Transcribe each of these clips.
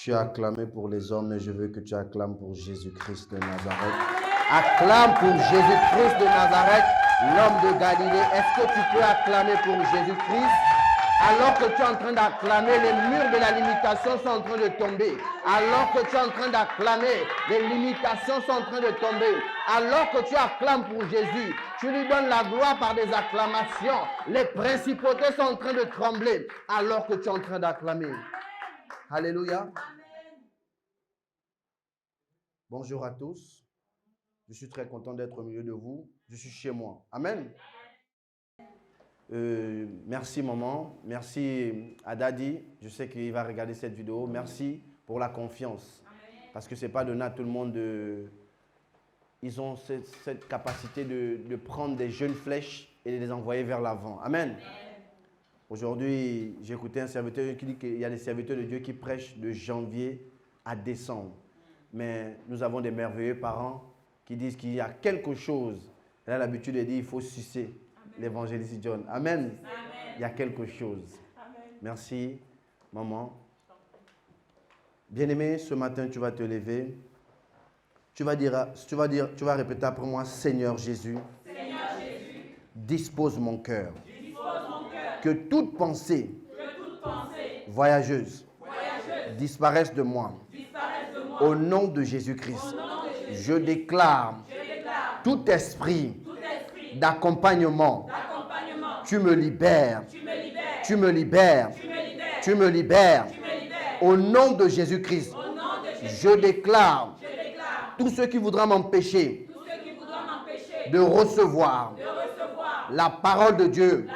Tu as acclamé pour les hommes, mais je veux que tu acclames pour Jésus-Christ de Nazareth. Acclame pour Jésus-Christ de Nazareth, l'homme de Galilée. Est-ce que tu peux acclamer pour Jésus-Christ? Alors que tu es en train d'acclamer, les murs de la limitation sont en train de tomber. Alors que tu es en train d'acclamer, les limitations sont en train de tomber. Alors que tu acclames pour Jésus, tu lui donnes la gloire par des acclamations. Les principautés sont en train de trembler alors que tu es en train d'acclamer. Alléluia. Bonjour à tous. Je suis très content d'être au milieu de vous. Je suis chez moi. Amen. Merci maman, merci à Daddy, je sais qu'il va regarder cette vidéo, merci pour la confiance, parce que ce n'est pas donné à tout le monde ils ont cette capacité de prendre des jeunes flèches et de les envoyer vers l'avant. Amen. Aujourd'hui, j'ai écouté un serviteur qui dit qu'il y a des serviteurs de Dieu qui prêchent de janvier à décembre, mais nous avons des merveilleux parents qui disent qu'il y a quelque chose, elle a l'habitude de dire il faut sucer. L'évangéliste John. Amen. Amen. Il y a quelque chose. Amen. Merci, maman. Bien-aimé, ce matin, tu vas te lever. Tu vas répéter après moi, Seigneur Jésus, dispose mon cœur. Que toute pensée, voyageuse disparaisse de moi. Au nom de Jésus-Christ, je déclare tout esprit d'accompagnement, tu me libères, tu me libères, tu me libères. Au nom de Jésus-Christ, je déclare tout ce qui voudra m'empêcher de recevoir la parole de Dieu,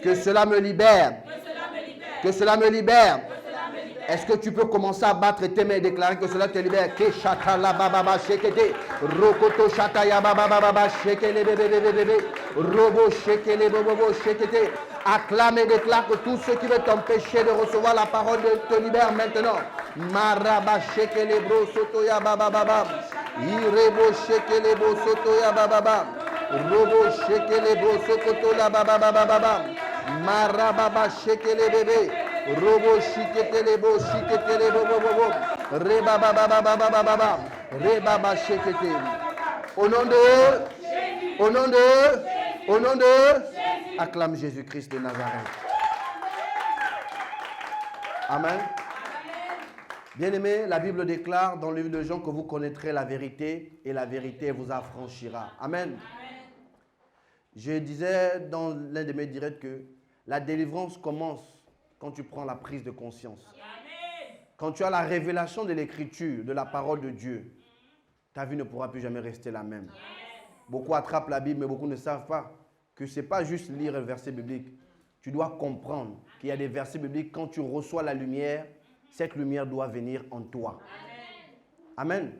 que cela me libère, que cela me libère. Est-ce que tu peux commencer à battre tes mains et déclarer que cela te libère? Acclame et déclare que tout ce qui veut t'empêcher de recevoir la parole te libère maintenant. Maraba shekelebro sotoya bababa. Irebo shekelebo sotoya bababa. Robo shekelebo sokotola bababa. Marababa shekelebebe. Robo shiketelebo shiketelebo bobo. Reba bababa. Reba shekete. Au nom de acclame Jésus-Christ de Nazareth. Amen. Bien-aimés, la Bible déclare dans le livre de Jean que vous connaîtrez la vérité et la vérité vous affranchira. Amen. Je disais dans l'un de mes directs que la délivrance commence quand tu prends la prise de conscience. Quand tu as la révélation de l'écriture, de la parole de Dieu, ta vie ne pourra plus jamais rester la même. Beaucoup attrapent la Bible, mais beaucoup ne savent pas que ce n'est pas juste lire un verset biblique. Tu dois comprendre qu'il y a des versets bibliques, quand tu reçois la lumière, cette lumière doit venir en toi. Amen. Amen.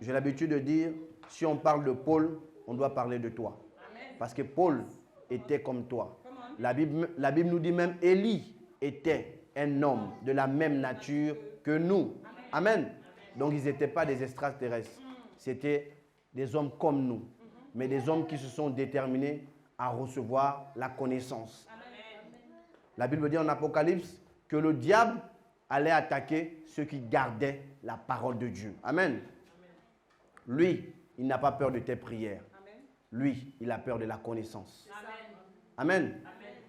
J'ai l'habitude de dire, si on parle de Paul, on doit parler de toi. Amen. Parce que Paul était comme toi. La Bible nous dit même, Élie était un homme de la même nature que nous. Amen. Amen. Donc ils n'étaient pas des extraterrestres. C'était des hommes comme nous. Mais des hommes qui se sont déterminés à recevoir la connaissance. Amen. La Bible dit en Apocalypse que le diable allait attaquer ceux qui gardaient la parole de Dieu. Amen. Lui, il n'a pas peur de tes prières. Amen. Lui, il a peur de la connaissance. Amen. Amen.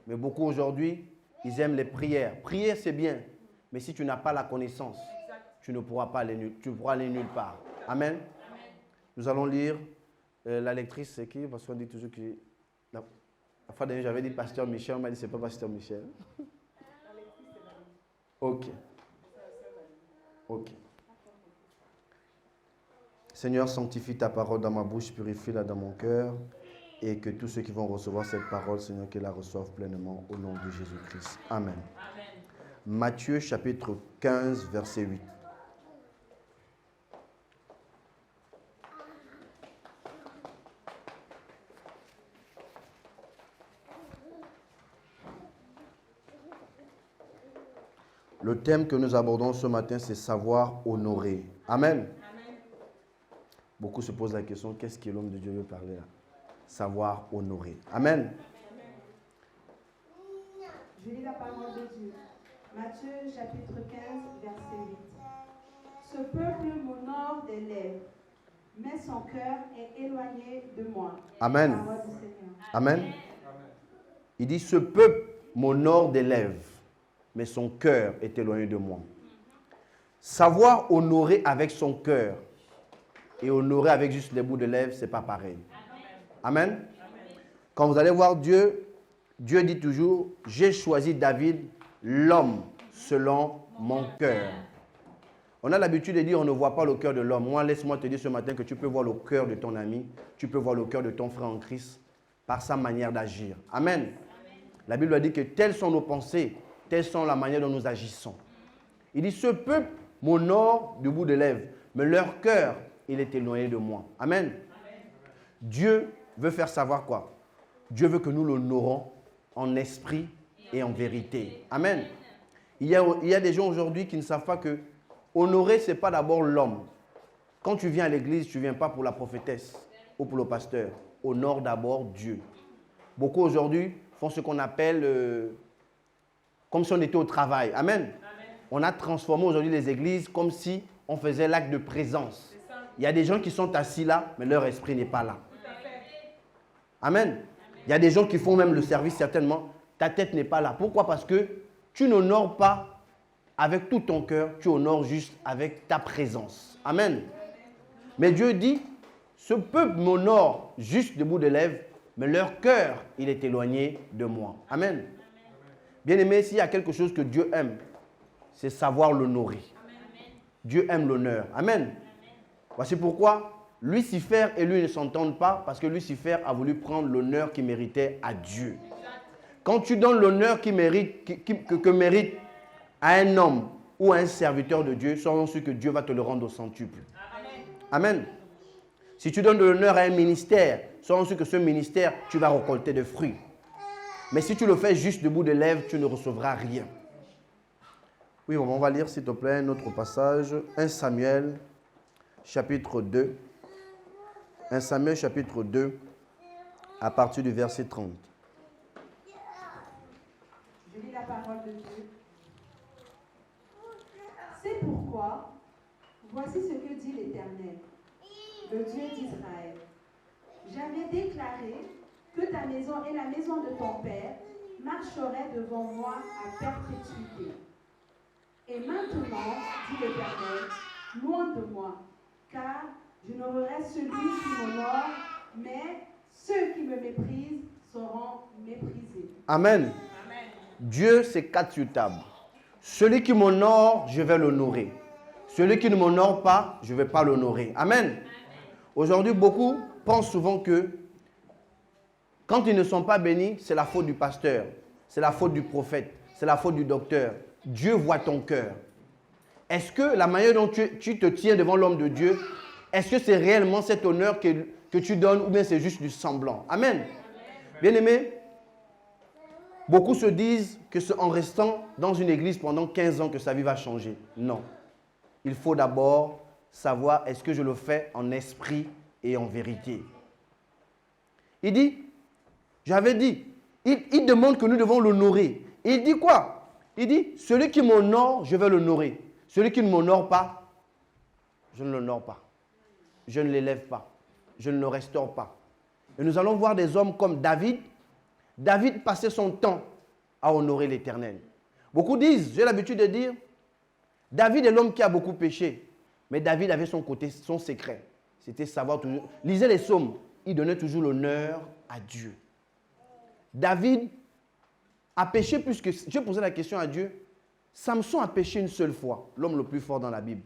Mais beaucoup aujourd'hui, ils aiment les prières. Prier, c'est bien. Mais si tu n'as pas la connaissance, tu ne pourras pas aller, tu pourras aller nulle part. Amen. Amen. Nous allons lire. La lectrice, c'est qui? Parce qu'on dit toujours que... La fois dernière, j'avais dit Pasteur Michel. On m'a dit, c'est pas Pasteur Michel. Ok. Ok. Seigneur, sanctifie ta parole dans ma bouche, purifie-la dans mon cœur. Et que tous ceux qui vont recevoir cette parole, Seigneur, qu'ils la reçoivent pleinement au nom de Jésus-Christ. Amen. Amen. Matthieu chapitre 15, verset 8. Le thème que nous abordons ce matin, c'est savoir honorer. Amen. Amen. Beaucoup se posent la question, qu'est-ce que l'homme de Dieu veut parler là? Savoir honorer. Amen. Amen. Je lis la parole de Dieu. Matthieu chapitre 15, verset 8. Ce peuple m'honore des lèvres, mais son cœur est éloigné de moi. Amen. Parole du Seigneur. Amen. Il dit, ce peuple m'honore des lèvres, mais son cœur est éloigné de moi. Savoir honorer avec son cœur et honorer avec juste les bouts de lèvres, ce n'est pas pareil. Amen. Quand vous allez voir Dieu, Dieu dit toujours, j'ai choisi David, l'homme selon mon cœur. On a l'habitude de dire, on ne voit pas le cœur de l'homme. Moi, laisse-moi te dire ce matin que tu peux voir le cœur de ton ami, tu peux voir le cœur de ton frère en Christ par sa manière d'agir. Amen. La Bible a dit que telles sont nos pensées, telles sont la manière dont nous agissons. Il dit, ce peuple m'honore du bout de lèvres, mais leur cœur, il est éloigné de moi. Amen. Dieu veut faire savoir quoi? Dieu veut que nous l'honorons en esprit et en vérité. Amen. Il y a des gens aujourd'hui qui ne savent pas que honorer, ce n'est pas d'abord l'homme. Quand tu viens à l'église, tu ne viens pas pour la prophétesse ou pour le pasteur. Honore d'abord Dieu. Beaucoup aujourd'hui font ce qu'on appelle comme si on était au travail. Amen. On a transformé aujourd'hui les églises comme si on faisait l'acte de présence. Il y a des gens qui sont assis là, mais leur esprit n'est pas là. Amen. Il y a des gens qui font même le service certainement. Ta tête n'est pas là. Pourquoi? Parce que tu n'honores pas avec tout ton cœur, tu honores juste avec ta présence. Amen. Mais Dieu dit, ce peuple m'honore juste du bout des lèvres, mais leur cœur, il est éloigné de moi. Amen. Bien-aimé, s'il y a quelque chose que Dieu aime, c'est savoir l'honorer. Dieu aime l'honneur. Amen. Voici pourquoi Lucifer et lui ne s'entendent pas, parce que Lucifer a voulu prendre l'honneur qu'il méritait à Dieu. Quand tu donnes l'honneur que mérite à un homme ou à un serviteur de Dieu, soyons sûrs que Dieu va te le rendre au centuple. Amen. Si tu donnes de l'honneur à un ministère, soyons sûrs que ce ministère, tu vas récolter des fruits. Mais si tu le fais juste du bout des lèvres, tu ne recevras rien. Oui, on va lire s'il te plaît un autre passage. 1 Samuel, chapitre 2. 1 Samuel, chapitre 2, à partir du verset 30. Je lis la parole de Dieu. C'est pourquoi, voici ce que dit l'Éternel, le Dieu d'Israël. J'avais déclaré que ta maison et la maison de ton père marcheraient devant moi à perpétuité. Et maintenant, dit l'Éternel, loin de moi, car j'honorerai celui qui m'honore, mais ceux qui me méprisent seront méprisés. Amen. Dieu, c'est quatre sur table. Celui qui m'honore, je vais l'honorer. Celui qui ne m'honore pas, je ne vais pas l'honorer. Amen. Aujourd'hui, beaucoup pensent souvent que quand ils ne sont pas bénis, c'est la faute du pasteur, c'est la faute du prophète, c'est la faute du docteur. Dieu voit ton cœur. Est-ce que la manière dont tu te tiens devant l'homme de Dieu, est-ce que c'est réellement cet honneur que tu donnes ou bien c'est juste du semblant? Amen. Bien-aimés, beaucoup se disent que c'est en restant dans une église pendant 15 ans que sa vie va changer. Non. Il faut d'abord savoir est-ce que je le fais en esprit et en vérité. Il dit, j'avais dit, il demande que nous devons l'honorer. Il dit quoi? Il dit, celui qui m'honore, je vais l'honorer. Celui qui ne m'honore pas, je ne l'honore pas. Je ne l'élève pas. Je ne le restaure pas. Et nous allons voir des hommes comme David. David passait son temps à honorer l'Éternel. Beaucoup disent, j'ai l'habitude de dire, David est l'homme qui a beaucoup péché. Mais David avait son côté, son secret. C'était savoir toujours. Lisez les psaumes. Il donnait toujours l'honneur à Dieu. David a péché plus que... Je posais la question à Dieu. Samson a péché une seule fois, l'homme le plus fort dans la Bible.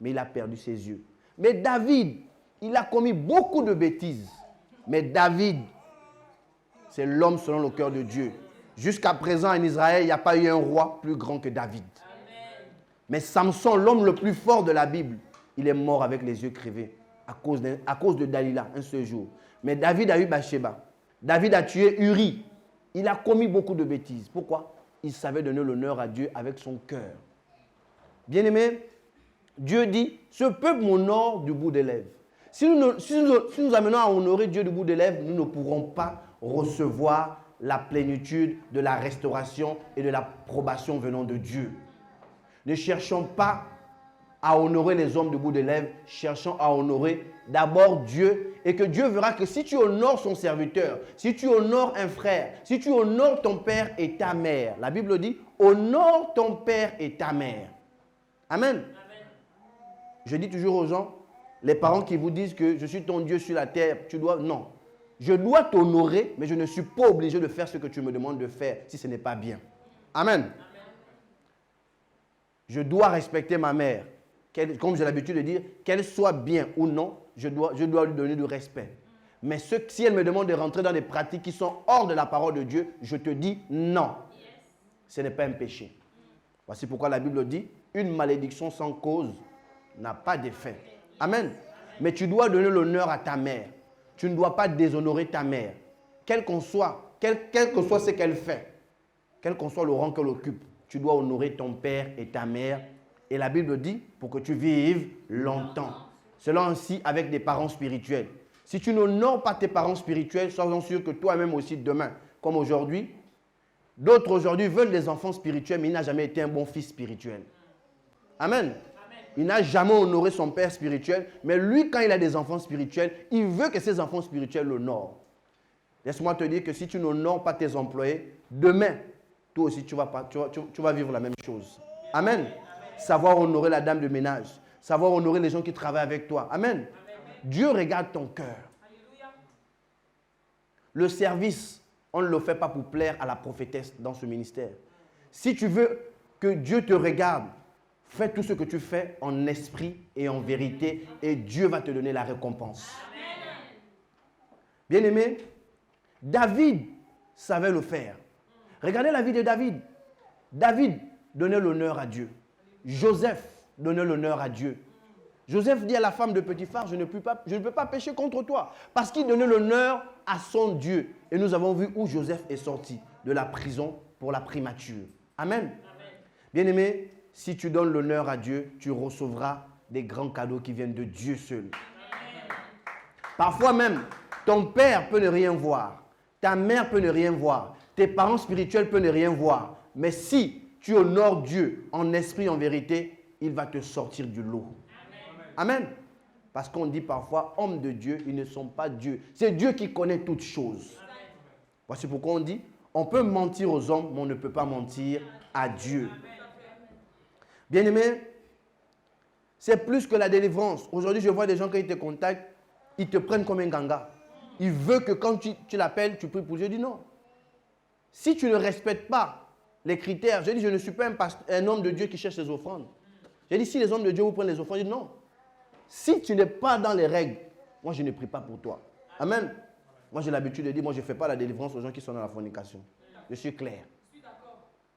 Mais il a perdu ses yeux. Mais David, il a commis beaucoup de bêtises. Mais David, c'est l'homme selon le cœur de Dieu. Jusqu'à présent, en Israël, il n'y a pas eu un roi plus grand que David. Amen. Mais Samson, l'homme le plus fort de la Bible, il est mort avec les yeux crevés à cause de Dalila, un seul jour. Mais David a eu Bathsheba. David a tué Uri. Il a commis beaucoup de bêtises. Pourquoi? Il savait donner l'honneur à Dieu avec son cœur. Bien-aimé, Dieu dit, ce peuple m'honore du bout des lèvres. Si nous amenons à honorer Dieu du bout des lèvres, nous ne pourrons pas recevoir la plénitude de la restauration et de l'approbation venant de Dieu. Ne cherchons pas à honorer les hommes de bout de lèvres, cherchant à honorer d'abord Dieu, et que Dieu verra que si tu honores son serviteur, si tu honores un frère, si tu honores ton père et ta mère, la Bible dit, honore ton père et ta mère. Amen. Je dis toujours aux gens, les parents qui vous disent que je suis ton Dieu sur la terre, tu dois, non. Je dois t'honorer, mais je ne suis pas obligé de faire ce que tu me demandes de faire si ce n'est pas bien. Amen. Je dois respecter ma mère. Comme j'ai l'habitude de dire, qu'elle soit bien ou non, je dois lui donner du respect. Mais si elle me demande de rentrer dans des pratiques qui sont hors de la parole de Dieu, je te dis non. Ce n'est pas un péché. Voici pourquoi la Bible dit, une malédiction sans cause n'a pas d'effet. Amen. Mais tu dois donner l'honneur à ta mère. Tu ne dois pas déshonorer ta mère. Quel que soit ce qu'elle fait, quel que soit le rang qu'elle occupe, tu dois honorer ton père et ta mère. Et la Bible dit, pour que tu vives longtemps. Cela ainsi avec des parents spirituels. Si tu n'honores pas tes parents spirituels, sois-en sûr que toi-même aussi demain, comme aujourd'hui, d'autres aujourd'hui veulent des enfants spirituels, mais il n'a jamais été un bon fils spirituel. Amen. Il n'a jamais honoré son père spirituel, mais lui, quand il a des enfants spirituels, il veut que ses enfants spirituels l'honorent. Laisse-moi te dire que si tu n'honores pas tes employés, demain, toi aussi, tu vas vivre la même chose. Amen. Savoir honorer la dame de ménage, savoir honorer les gens qui travaillent avec toi. Amen. Dieu regarde ton cœur. Le service, on ne le fait pas pour plaire à la prophétesse dans ce ministère. Si tu veux que Dieu te regarde, fais tout ce que tu fais en esprit et en vérité et Dieu va te donner la récompense. Bien-aimé, David savait le faire. Regardez la vie de David. David donnait l'honneur à Dieu. Joseph donnait l'honneur à Dieu. Joseph dit à la femme de Potiphar, je ne peux pas pécher contre toi. Parce qu'il donnait l'honneur à son Dieu. Et nous avons vu où Joseph est sorti de la prison pour la primature. Amen. Bien-aimé, si tu donnes l'honneur à Dieu, tu recevras des grands cadeaux qui viennent de Dieu seul. Parfois même, ton père peut ne rien voir. Ta mère peut ne rien voir. Tes parents spirituels peuvent ne rien voir. Mais si tu honores Dieu en esprit, en vérité, il va te sortir du lot. Amen. Parce qu'on dit parfois, hommes de Dieu, ils ne sont pas Dieu. C'est Dieu qui connaît toutes choses. Voici pourquoi on dit, on peut mentir aux hommes, mais on ne peut pas mentir à Dieu. Bien-aimé, c'est plus que la délivrance. Aujourd'hui, je vois des gens qui te contactent, ils te prennent comme un ganga. Ils veulent que quand tu l'appelles, tu pries pour Dieu. Je dis non. Si tu ne respectes pas les critères, je dis, je ne suis pas un homme de Dieu qui cherche les offrandes. J'ai dit, si les hommes de Dieu vous prennent les offrandes, je dis non. Si tu n'es pas dans les règles, moi je ne prie pas pour toi. Amen. Moi j'ai l'habitude de dire, moi je ne fais pas la délivrance aux gens qui sont dans la fornication. Je suis clair.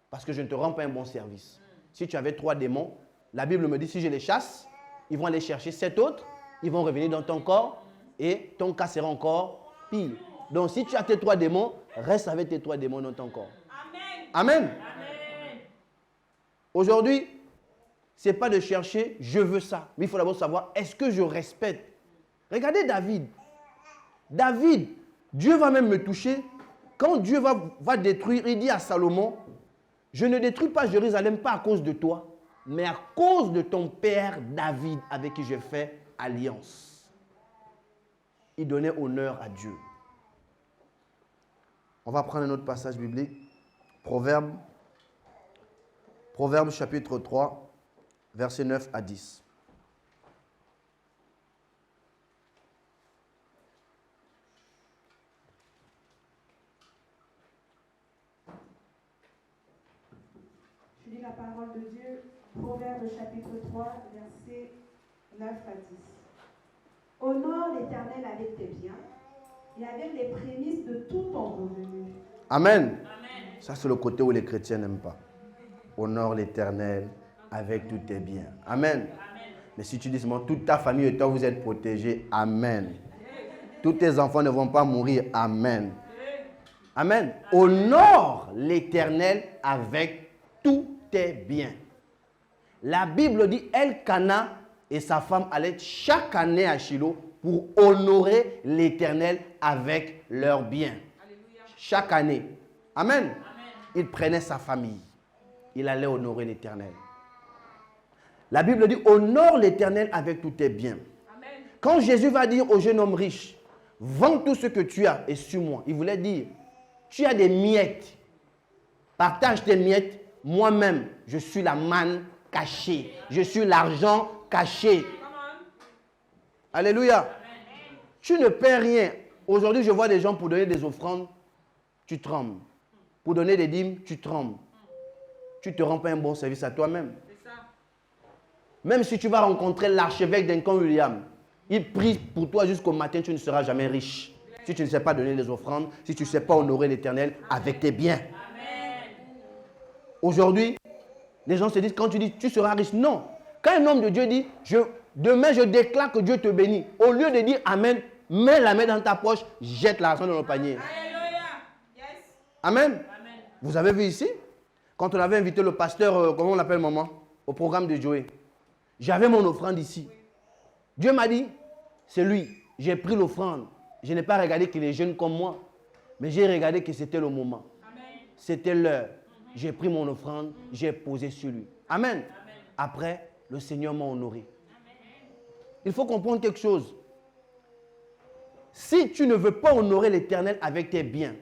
Parce que je ne te rends pas un bon service. Si tu avais 3 démons, la Bible me dit, si je les chasse, ils vont aller chercher 7 autres, ils vont revenir dans ton corps et ton cas sera encore pire. Donc si tu as tes 3 démons, reste avec tes 3 démons dans ton corps. Amen. Amen. Aujourd'hui, ce n'est pas de chercher, je veux ça. Mais il faut d'abord savoir, est-ce que je respecte? Regardez David. David, Dieu va même me toucher. Quand Dieu va détruire, il dit à Salomon, je ne détruis pas Jérusalem, pas à cause de toi, mais à cause de ton père David, avec qui j'ai fait alliance. Il donnait honneur à Dieu. On va prendre un autre passage biblique. Proverbe chapitre 3, versets 9 à 10. Je lis la parole de Dieu, Proverbe chapitre 3, versets 9 à 10. Honore l'Éternel avec tes biens et avec les prémices de tout ton revenu. Amen. Ça, c'est le côté où les chrétiens n'aiment pas. Honore l'Éternel avec tous tes biens. Amen. Mais si tu dis seulement toute ta famille et toi, vous êtes protégés. Amen. Tous tes enfants ne vont pas mourir. Amen. Amen. Honore l'Éternel avec tous tes biens. La Bible dit, Elkana et sa femme allaient chaque année à Shiloh pour honorer l'Éternel avec leurs biens. Chaque année. Amen. Il prenait sa famille. Il allait honorer l'Éternel. La Bible dit, honore l'Éternel avec tous tes biens. Amen. Quand Jésus va dire au jeune homme riche, vends tout ce que tu as et suis-moi, il voulait dire, tu as des miettes, partage tes miettes, moi-même, je suis la manne cachée, je suis l'argent caché. Come on. Alléluia. Amen. Tu ne perds rien. Aujourd'hui, je vois des gens pour donner des offrandes, tu trembles. Pour donner des dîmes, tu trembles. Tu ne te rends pas un bon service à toi-même. C'est ça. Même si tu vas rencontrer l'archevêque Duncan Williams, il prie pour toi jusqu'au matin, tu ne seras jamais riche. Si tu ne sais pas donner des offrandes, si tu ne sais pas honorer l'Éternel avec tes biens. Amen. Aujourd'hui, les gens se disent, quand tu dis tu seras riche, non. Quand un homme de Dieu dit, demain je déclare que Dieu te bénit, au lieu de dire Amen, mets la main dans ta poche, jette l'argent dans le panier. Alléluia. Yes. Amen. Amen. Vous avez vu ici, quand on avait invité le pasteur, comment on l'appelle maman, au programme de Joé, j'avais mon offrande ici. Dieu m'a dit, c'est lui, j'ai pris l'offrande. Je n'ai pas regardé qu'il est jeune comme moi, mais j'ai regardé que c'était le moment. Amen. C'était l'heure. J'ai pris mon offrande, j'ai posé sur lui. Amen. Après, le Seigneur m'a honoré. Il faut comprendre quelque chose. Si tu ne veux pas honorer l'Éternel avec tes biens,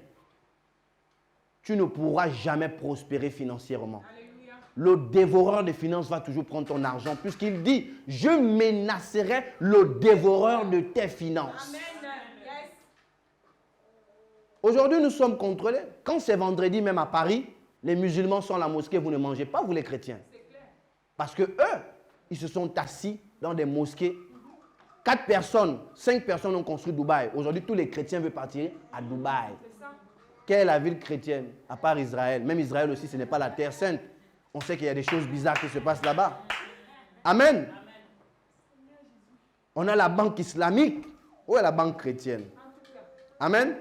tu ne pourras jamais prospérer financièrement. Alléluia. Le dévoreur des finances va toujours prendre ton argent, puisqu'il dit, je menacerai le dévoreur de tes finances. Amen. Yes. Aujourd'hui, nous sommes contrôlés. Quand c'est vendredi, même à Paris, les musulmans sont à la mosquée, vous ne mangez pas, vous les chrétiens. C'est clair. Parce que eux, ils se sont assis dans des mosquées. 4 personnes, 5 personnes ont construit Dubaï. Aujourd'hui, tous les chrétiens veulent partir à Dubaï. C'est ça. Quelle est la ville chrétienne, à part Israël? Même Israël aussi, ce n'est pas la terre sainte. On sait qu'il y a des choses bizarres qui se passent là-bas. Amen. On a la banque islamique. Où est la banque chrétienne? Amen.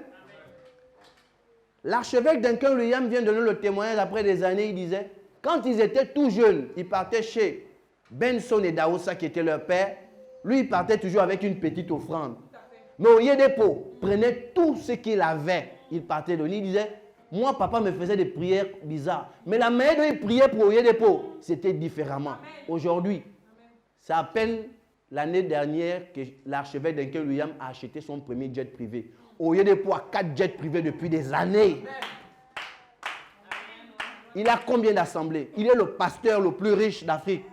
L'archevêque Duncan Williams vient donner le témoignage après des années. Il disait, quand ils étaient tout jeunes, ils partaient chez Benson et Daoussa, qui étaient leur père. Lui, il partait toujours avec une petite offrande. Mais au Yédepo, prenait tout ce qu'il avait. Il partait de lui. Il disait, moi, papa me faisait des prières bizarres. Mais la manière dont il priait pour au Yédepo, c'était différemment. Aujourd'hui, c'est à peine l'année dernière que l'archevêque Duncan Williams a acheté son premier jet privé. Au Yédepo a 4 jets privés depuis des années. Il a combien d'assemblées? Il est le pasteur le plus riche d'Afrique.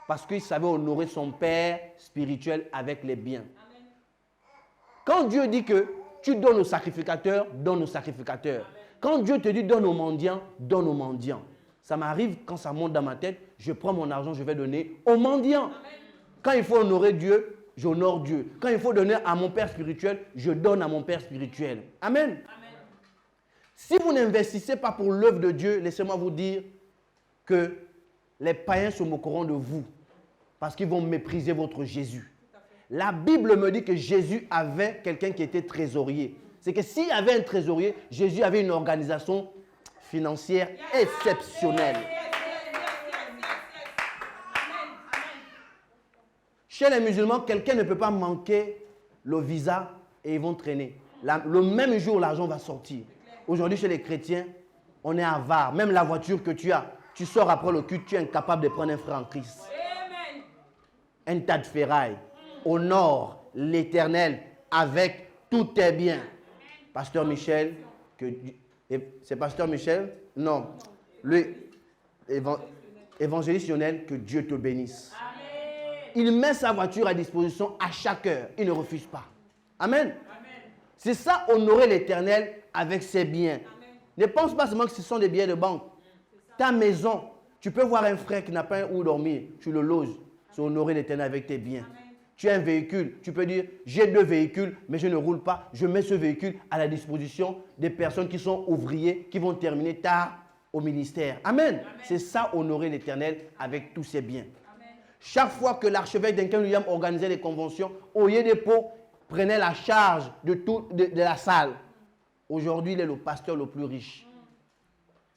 Parce qu'il savait honorer son père spirituel avec les biens. Quand Dieu dit que tu donnes aux sacrificateurs, donne aux sacrificateurs. Quand Dieu te dit donne aux mendiants, donne aux mendiants. Ça m'arrive quand ça monte dans ma tête, je prends mon argent, je vais donner aux mendiants. Quand il faut honorer Dieu, j'honore Dieu. Quand il faut donner à mon père spirituel, je donne à mon père spirituel. Amen. Amen. Si vous n'investissez pas pour l'œuvre de Dieu, laissez-moi vous dire que les païens se moqueront de vous parce qu'ils vont mépriser votre Jésus. La Bible me dit que Jésus avait quelqu'un qui était trésorier. C'est que s'il y avait un trésorier, Jésus avait une organisation financière exceptionnelle. Chez les musulmans, quelqu'un ne peut pas manquer le visa et ils vont traîner. Le même jour, l'argent va sortir. Aujourd'hui, chez les chrétiens, on est avare. Même la voiture que tu as, tu sors après le culte, tu es incapable de prendre un frère en Christ. Amen. Un tas de ferraille. Honore l'Éternel avec tous tes biens. Pasteur Michel, c'est Pasteur Michel? Non. Lui, évangéliste Lionel, que Dieu te bénisse. Amen. Il met sa voiture à disposition à chaque heure. Il ne refuse pas. Amen. C'est ça, honorer l'Éternel avec ses biens. Amen. Ne pense pas seulement que ce sont des billets de banque. Ta maison, tu peux voir un frère qui n'a pas où dormir. Tu le loges. C'est honorer l'Éternel avec tes biens. Amen. Tu as un véhicule. Tu peux dire, j'ai 2 véhicules, mais je ne roule pas. Je mets ce véhicule à la disposition des personnes qui sont ouvriers, qui vont terminer tard au ministère. Amen. Amen. C'est ça, honorer l'Éternel avec tous ses biens. Amen. Chaque fois que l'archevêque Duncan Williams organisait des conventions, au Yédepo prenait la charge de la salle. Aujourd'hui, il est le pasteur le plus riche.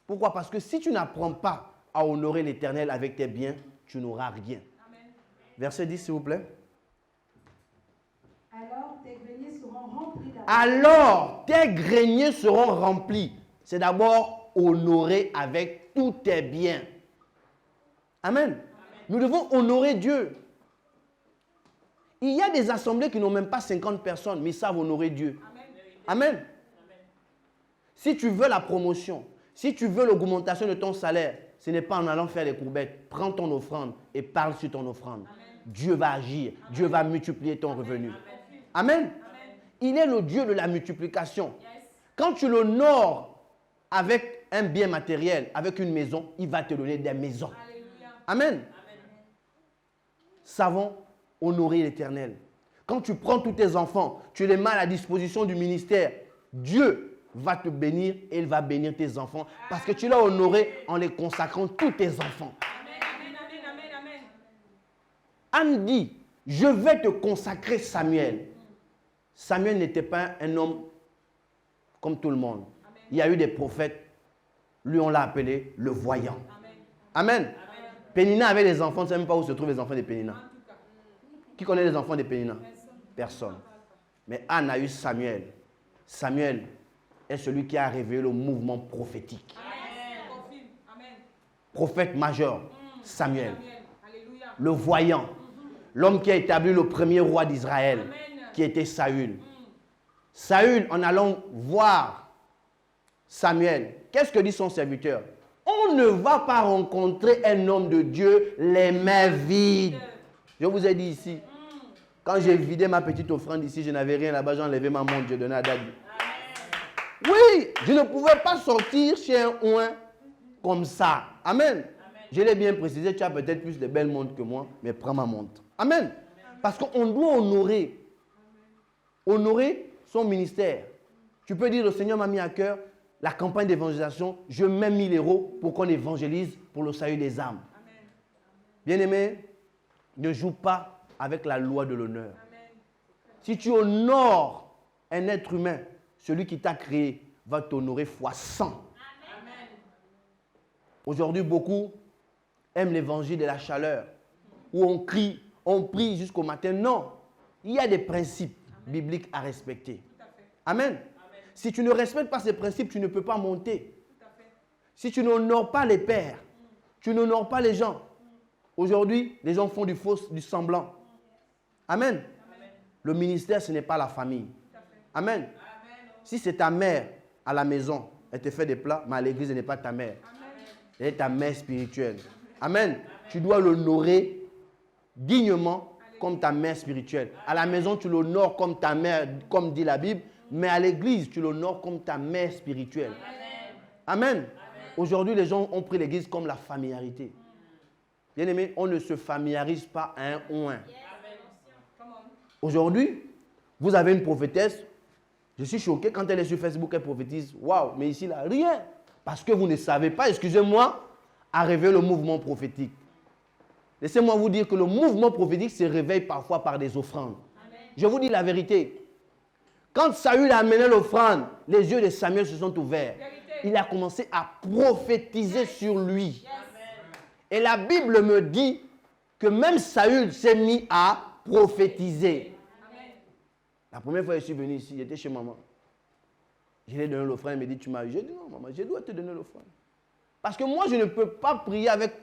Pourquoi? Parce que si tu n'apprends pas à honorer l'Éternel avec tes biens, tu n'auras rien. Amen. Verset 10, s'il vous plaît. Alors tes greniers seront remplis d'abondance. Alors tes greniers seront remplis. C'est d'abord honorer avec tous tes biens. Amen. Amen. Nous devons honorer Dieu. Il y a des assemblées qui n'ont même pas 50 personnes, mais ils savent honorer Dieu. Amen. Si tu veux la promotion, si tu veux l'augmentation de ton salaire, ce n'est pas en allant faire des courbettes. Prends ton offrande et parle sur ton offrande. Dieu va agir. Dieu va multiplier ton revenu. Amen. Il est le Dieu de la multiplication. Quand tu l'honores avec un bien matériel, avec une maison, il va te donner des maisons. Amen. Savons honorer l'Éternel. Quand tu prends tous tes enfants, tu les mets à la disposition du ministère, Dieu va te bénir et il va bénir tes enfants parce que tu l'as honoré en les consacrant tous tes enfants. Anne dit, je vais te consacrer Samuel. Samuel n'était pas un homme comme tout le monde. Il y a eu des prophètes. Lui, on l'a appelé le voyant. Amen. Pénina avait des enfants. On ne sait même pas où se trouvent les enfants de Pénina. Qui connaît les enfants de Pénina? Personne. Mais Anne a eu Samuel. Samuel est celui qui a révélé le mouvement prophétique. Prophète majeur, Samuel. Le voyant. L'homme qui a établi le premier roi d'Israël, qui était Saül. Saül, en allant voir Samuel, qu'est-ce que dit son serviteur? On ne va pas rencontrer un homme de Dieu les mains vides. Je vous ai dit ici, quand j'ai vidé ma petite offrande ici, je n'avais rien là-bas, j'ai enlevé ma montre, j'ai donné à Daddy. Oui, je ne pouvais pas sortir chez un ouin comme ça. Amen. Je l'ai bien précisé, tu as peut-être plus de belles montres que moi, mais prends ma montre. Amen. Parce qu'on doit honorer son ministère. Tu peux dire, le Seigneur m'a mis à cœur la campagne d'évangélisation, je mets 1000 € pour qu'on évangélise pour le salut des âmes. Bien-aimé, ne joue pas avec la loi de l'honneur. Si tu honores un être humain, celui qui t'a créé va t'honorer fois 100. Aujourd'hui, beaucoup aiment l'évangile de la chaleur, où on crie, on prie jusqu'au matin. Non, il y a des principes bibliques à respecter. Amen. Si tu ne respectes pas ces principes, tu ne peux pas monter. Si tu n'honores pas les pères, tu n'honores pas les gens. Aujourd'hui, les gens font du faux, du semblant. Amen. Le ministère, ce n'est pas la famille. Amen. Si c'est ta mère à la maison, elle te fait des plats, mais à l'église, elle n'est pas ta mère. Elle est ta mère spirituelle. Amen. Tu dois l'honorer dignement comme ta mère spirituelle. À la maison, tu l'honores comme ta mère, comme dit la Bible, mais à l'église, tu l'honores comme ta mère spirituelle. Amen. Aujourd'hui, les gens ont pris l'église comme la familiarité. Bien-aimé, on ne se familiarise pas à un ouin. Aujourd'hui, vous avez une prophétesse. Je suis choqué quand elle est sur Facebook, elle prophétise. Waouh, mais ici, là, rien. Parce que vous ne savez pas, excusez-moi, à révéler le mouvement prophétique. Laissez-moi vous dire que le mouvement prophétique se réveille parfois par des offrandes. Amen. Je vous dis la vérité. Quand Saül a amené l'offrande, les yeux de Samuel se sont ouverts. Il a commencé à prophétiser sur lui. Et la Bible me dit que même Saül s'est mis à prophétiser. La première fois que je suis venu ici, j'étais chez maman. Je lui ai donné l'offrande, elle m'a dit, tu m'as eu. J'ai dit, non maman, je dois te donner l'offrande. Parce que moi, je ne peux pas prier avec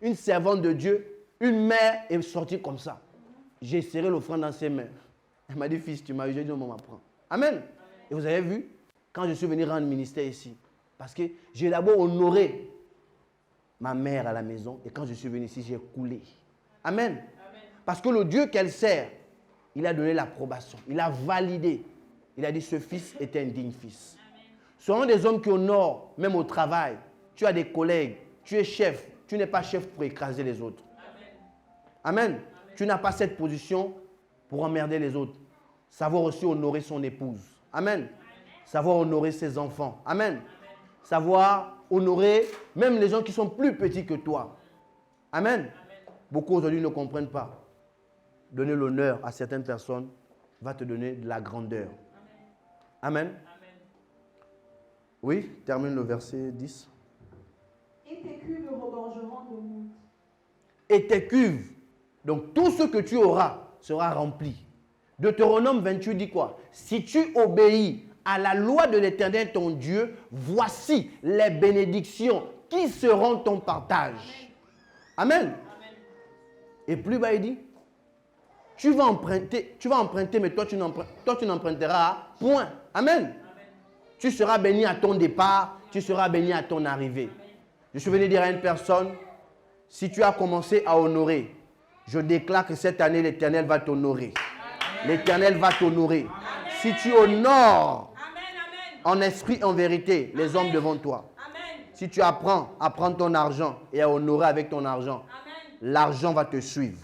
une servante de Dieu, une mère, et sortir comme ça. J'ai serré l'offrande dans ses mains. Elle m'a dit, fils, tu m'as eu. J'ai dit, non maman, prends. Amen. Et vous avez vu, quand je suis venu rendre ministère ici, parce que j'ai d'abord honoré ma mère à la maison, et quand je suis venu ici, j'ai coulé. Amen. Parce que le Dieu qu'elle sert, il a donné l'approbation, il a validé. Il a dit, ce fils est un digne fils. Soyons des hommes qui honorent, même au travail. Tu as des collègues, tu es chef, tu n'es pas chef pour écraser les autres. Amen. Tu n'as pas cette position pour emmerder les autres. Savoir aussi honorer son épouse. Amen. Savoir honorer ses enfants. Amen. Savoir honorer même les gens qui sont plus petits que toi. Amen. Beaucoup aujourd'hui ne comprennent pas. Donner l'honneur à certaines personnes va te donner de la grandeur. Amen. Oui, termine le verset 10. Et tes cuves regorgeront de moules. Et tes cuves, donc tout ce que tu auras sera rempli. Deutéronome 28 dit quoi? Si tu obéis à la loi de l'Éternel ton Dieu, voici les bénédictions qui seront ton partage. Amen. Et plus bas, il dit, tu vas emprunter, mais toi tu n'emprunteras point. Amen. Tu seras béni à ton départ, tu seras béni à ton arrivée. Je suis venu dire à une personne, si tu as commencé à honorer, je déclare que cette année, l'Éternel va t'honorer. L'Éternel va t'honorer. Si tu honores en esprit, en vérité, les hommes devant toi. Si tu apprends à prendre ton argent et à honorer avec ton argent, l'argent va te suivre.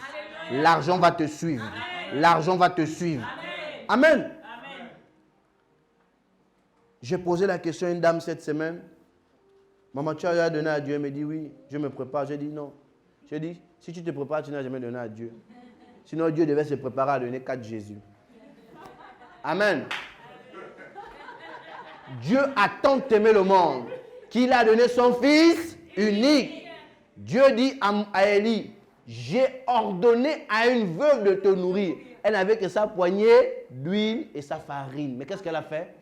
L'argent va te suivre. L'argent va te suivre. Amen. J'ai posé la question à une dame cette semaine. Maman, tu as donné à Dieu? Elle me dit oui, je me prépare. J'ai dit non. J'ai dit, si tu te prépares, tu n'as jamais donné à Dieu. Sinon, Dieu devait se préparer à donner 4 Jésus. Amen. Dieu a tant aimé le monde qu'il a donné son Fils unique. Dieu dit à Élie, j'ai ordonné à une veuve de te nourrir. Elle n'avait que sa poignée d'huile et sa farine. Mais qu'est-ce qu'elle a fait?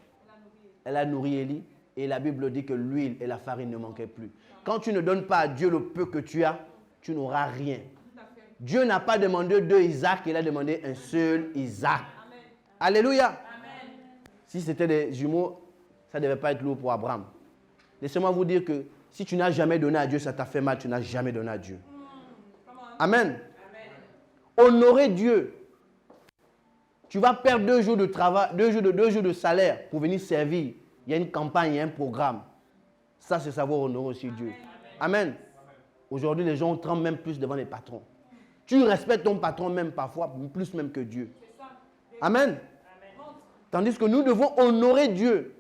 Elle a nourri Élie. Et la Bible dit que l'huile et la farine ne manquaient plus. Quand tu ne donnes pas à Dieu le peu que tu as, tu n'auras rien. Dieu n'a pas demandé 2 Isaac, il a demandé un seul Isaac. Amen. Alléluia. Amen. Si c'était des jumeaux, ça ne devait pas être lourd pour Abraham. Laissez-moi vous dire que si tu n'as jamais donné à Dieu, ça t'a fait mal, tu n'as jamais donné à Dieu. Amen. Amen. Honorer Dieu. Tu vas perdre 2 jours de travail, 2 jours de salaire pour venir servir. Il y a une campagne, il y a un programme. Ça, c'est savoir honorer aussi Dieu. Amen. Amen. Aujourd'hui, les gens tremblent même plus devant les patrons. Tu respectes ton patron même parfois, plus même que Dieu. Amen. Amen. Tandis que nous devons honorer Dieu.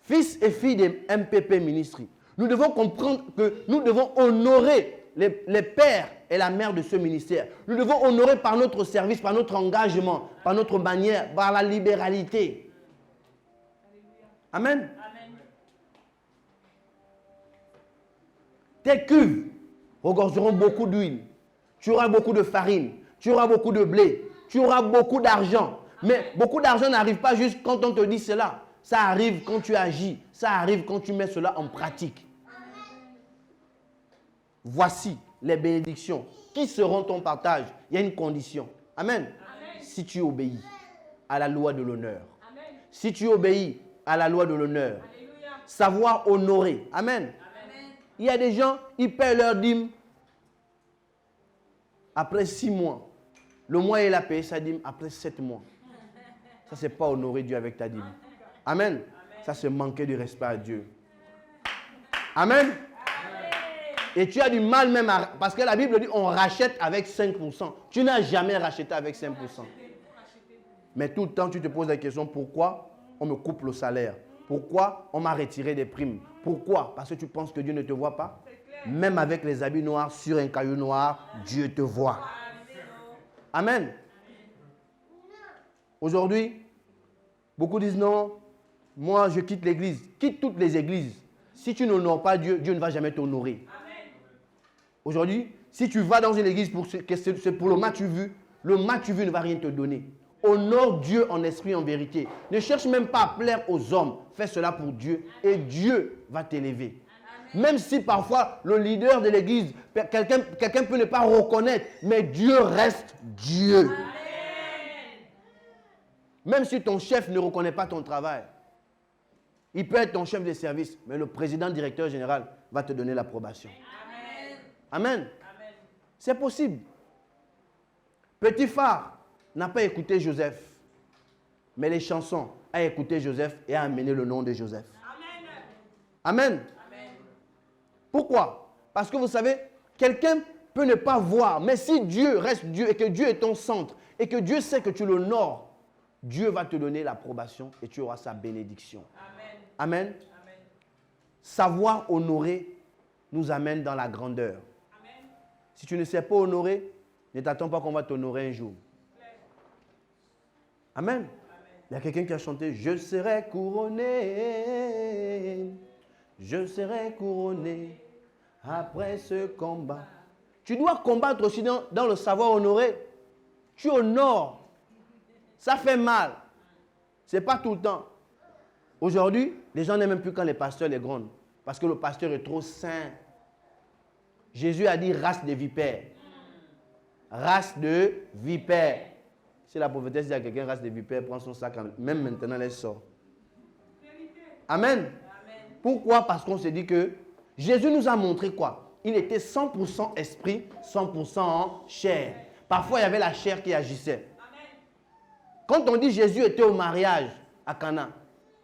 Fils et filles des MPP Ministry, nous devons comprendre que nous devons honorer les pères et la mère de ce ministère. Nous devons honorer par notre service, par notre engagement, par notre manière, par la libéralité. Amen. Amen. Tes cuves regorgeront beaucoup d'huile. Tu auras beaucoup de farine. Tu auras beaucoup de blé. Tu auras beaucoup d'argent. Mais beaucoup d'argent n'arrive pas juste quand on te dit cela. Ça arrive quand tu agis. Ça arrive quand tu mets cela en pratique. Voici les bénédictions. Qui seront ton partage? Il y a une condition. Amen. Amen. Si tu obéis à la loi de l'honneur. Amen. Si tu obéis à la loi de l'honneur. Savoir honorer. Amen. Amen. Il y a des gens, ils paient leur dîme après 6 mois. Le mois, il a payé sa dîme après 7 mois. Ça, ce n'est pas honorer Dieu avec ta dîme. Amen. Amen. Ça, c'est manquer du respect à Dieu. Amen. Amen. Et tu as du mal même à... Parce que la Bible dit on rachète avec 5%. Tu n'as jamais racheté avec 5%. Mais tout le temps, tu te poses la question, pourquoi on me coupe le salaire? Pourquoi on m'a retiré des primes? Pourquoi? Parce que tu penses que Dieu ne te voit pas? Même avec les habits noirs sur un caillou noir, Dieu te voit. Amen. Aujourd'hui, beaucoup disent non, moi je quitte l'église. Quitte toutes les églises. Si tu n'honores pas Dieu, Dieu ne va jamais t'honorer. Aujourd'hui, si tu vas dans une église pour le match vu, le match vu ne va rien te donner. Honore Dieu en esprit, en vérité. Ne cherche même pas à plaire aux hommes. Fais cela pour Dieu et Dieu va t'élever. Même si parfois le leader de l'église, quelqu'un peut ne pas reconnaître, mais Dieu reste Dieu. Amen. Même si ton chef ne reconnaît pas ton travail, il peut être ton chef de service, mais le président directeur général va te donner l'approbation. Amen. Amen. C'est possible. Petit phare n'a pas écouté Joseph, mais les chansons a écouté Joseph et a amené le nom de Joseph. Amen. Amen. Amen. Pourquoi? Parce que vous savez, quelqu'un peut ne pas voir, mais si Dieu reste Dieu et que Dieu est ton centre et que Dieu sait que tu l'honores, Dieu va te donner l'approbation et tu auras sa bénédiction. Amen. Amen. Amen. Savoir honorer nous amène dans la grandeur. Amen. Si tu ne sais pas honorer, ne t'attends pas qu'on va t'honorer un jour. Amen. Amen. Il y a quelqu'un qui a chanté « Je serai couronné, je serai couronné après ce combat. » Tu dois combattre aussi dans le savoir honorer. Tu honores. Ça fait mal. Ce n'est pas tout le temps. Aujourd'hui, les gens n'aiment même plus quand les pasteurs les grondent. Parce que le pasteur est trop saint. Jésus a dit race de vipères. Race de vipères. Si la prophétesse dit à quelqu'un race de vipères, prend son sac, même maintenant elle sort. Amen. Pourquoi? Parce qu'on se dit que Jésus nous a montré quoi? Il était 100% esprit, 100% chair. Parfois, il y avait la chair qui agissait. Quand on dit Jésus était au mariage à Cana,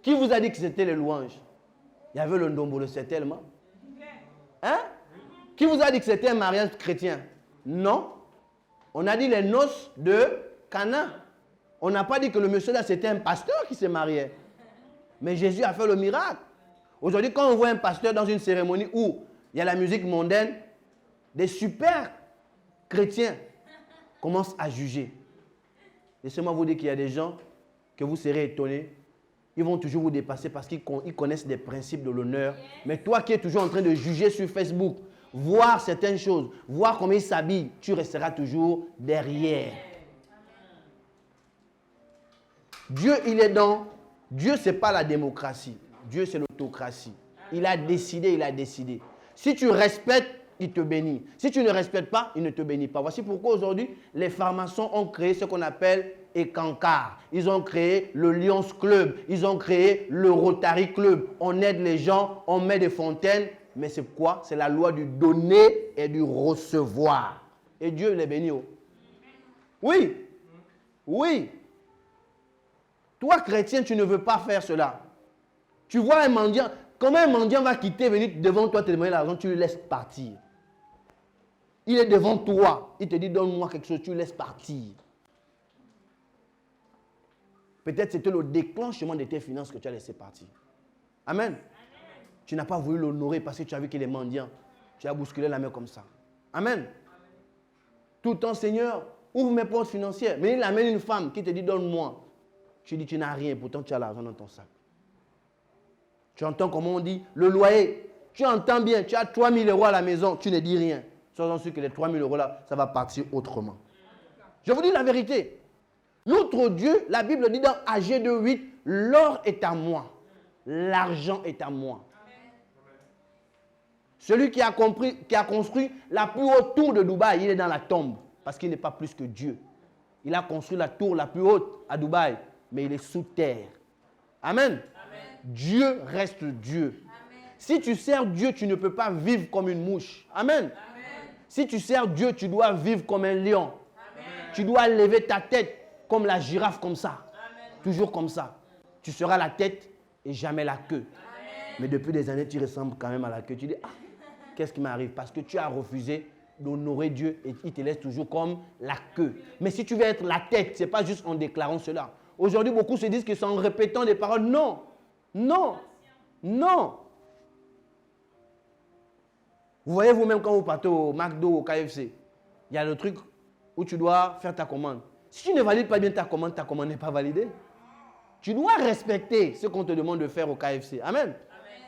qui vous a dit que c'était les louanges? Il y avait le ndombolo, c'est tellement. Hein? Qui vous a dit que c'était un mariage chrétien? Non. On a dit les noces de Cana. On n'a pas dit que le monsieur là, c'était un pasteur qui s'est marié. Mais Jésus a fait le miracle. Aujourd'hui, quand on voit un pasteur dans une cérémonie où il y a la musique mondaine, des super chrétiens commencent à juger. Laissez-moi vous dire qu'il y a des gens que vous serez étonnés. Ils vont toujours vous dépasser parce qu'ils connaissent des principes de l'honneur. Mais toi qui es toujours en train de juger sur Facebook, voir certaines choses, voir comment ils s'habillent, tu resteras toujours derrière. Dieu, il est dans... Dieu, ce n'est pas la démocratie. Dieu, c'est l'autocratie. Il a décidé, il a décidé. Si tu respectes, il te bénit. Si tu ne respectes pas, il ne te bénit pas. Voici pourquoi aujourd'hui, les francs-maçons ont créé ce qu'on appelle Ekankar. Ils ont créé le Lions Club. Ils ont créé le Rotary Club. On aide les gens, on met des fontaines. Mais c'est quoi? C'est la loi du donner et du recevoir. Et Dieu les bénit. Oui. Oui. Toi, chrétien, tu ne veux pas faire cela. Tu vois un mendiant. Comment un mendiant va quitter, venir devant toi, te demander l'argent, tu le laisses partir. Il est devant toi. Il te dit, donne-moi quelque chose, tu le laisses partir. Peut-être c'était le déclenchement de tes finances que tu as laissé partir. Amen. Tu n'as pas voulu l'honorer parce que tu as vu qu'il est mendiant. Tu as bousculé la main comme ça. Amen. Tout le temps, Seigneur, ouvre mes portes financières. Mais il amène une femme qui te dit, donne-moi. Tu dis, tu n'as rien, pourtant tu as l'argent dans ton sac. Tu entends comment on dit, le loyer. Tu entends bien, tu as 3 000 € à la maison, tu ne dis rien. Sois sûr que les 3 000 € là, ça va partir autrement. Je vous dis la vérité. Notre Dieu, la Bible dit dans AG 2:8, l'or est à moi, l'argent est à moi. Celui qui a construit la plus haute tour de Dubaï, il est dans la tombe, parce qu'il n'est pas plus que Dieu. Il a construit la tour la plus haute à Dubaï, mais il est sous terre. Amen. Amen. Dieu reste Dieu. Amen. Si tu sers Dieu, tu ne peux pas vivre comme une mouche. Amen. Amen. Si tu sers Dieu, tu dois vivre comme un lion. Amen. Tu dois lever ta tête comme la girafe, comme ça. Amen. Toujours comme ça. Tu seras la tête et jamais la queue. Amen. Mais depuis des années, tu ressembles quand même à la queue. Tu dis, ah, qu'est-ce qui m'arrive? Parce que tu as refusé d'honorer Dieu et il te laisse toujours comme la queue. Mais si tu veux être la tête, ce n'est pas juste en déclarant cela. Aujourd'hui, beaucoup se disent que c'est en répétant des paroles. Non, non, non. Vous voyez vous-même quand vous partez au McDo, au KFC, il y a le truc où tu dois faire ta commande. Si tu ne valides pas bien ta commande n'est pas validée. Tu dois respecter ce qu'on te demande de faire au KFC. Amen. Amen.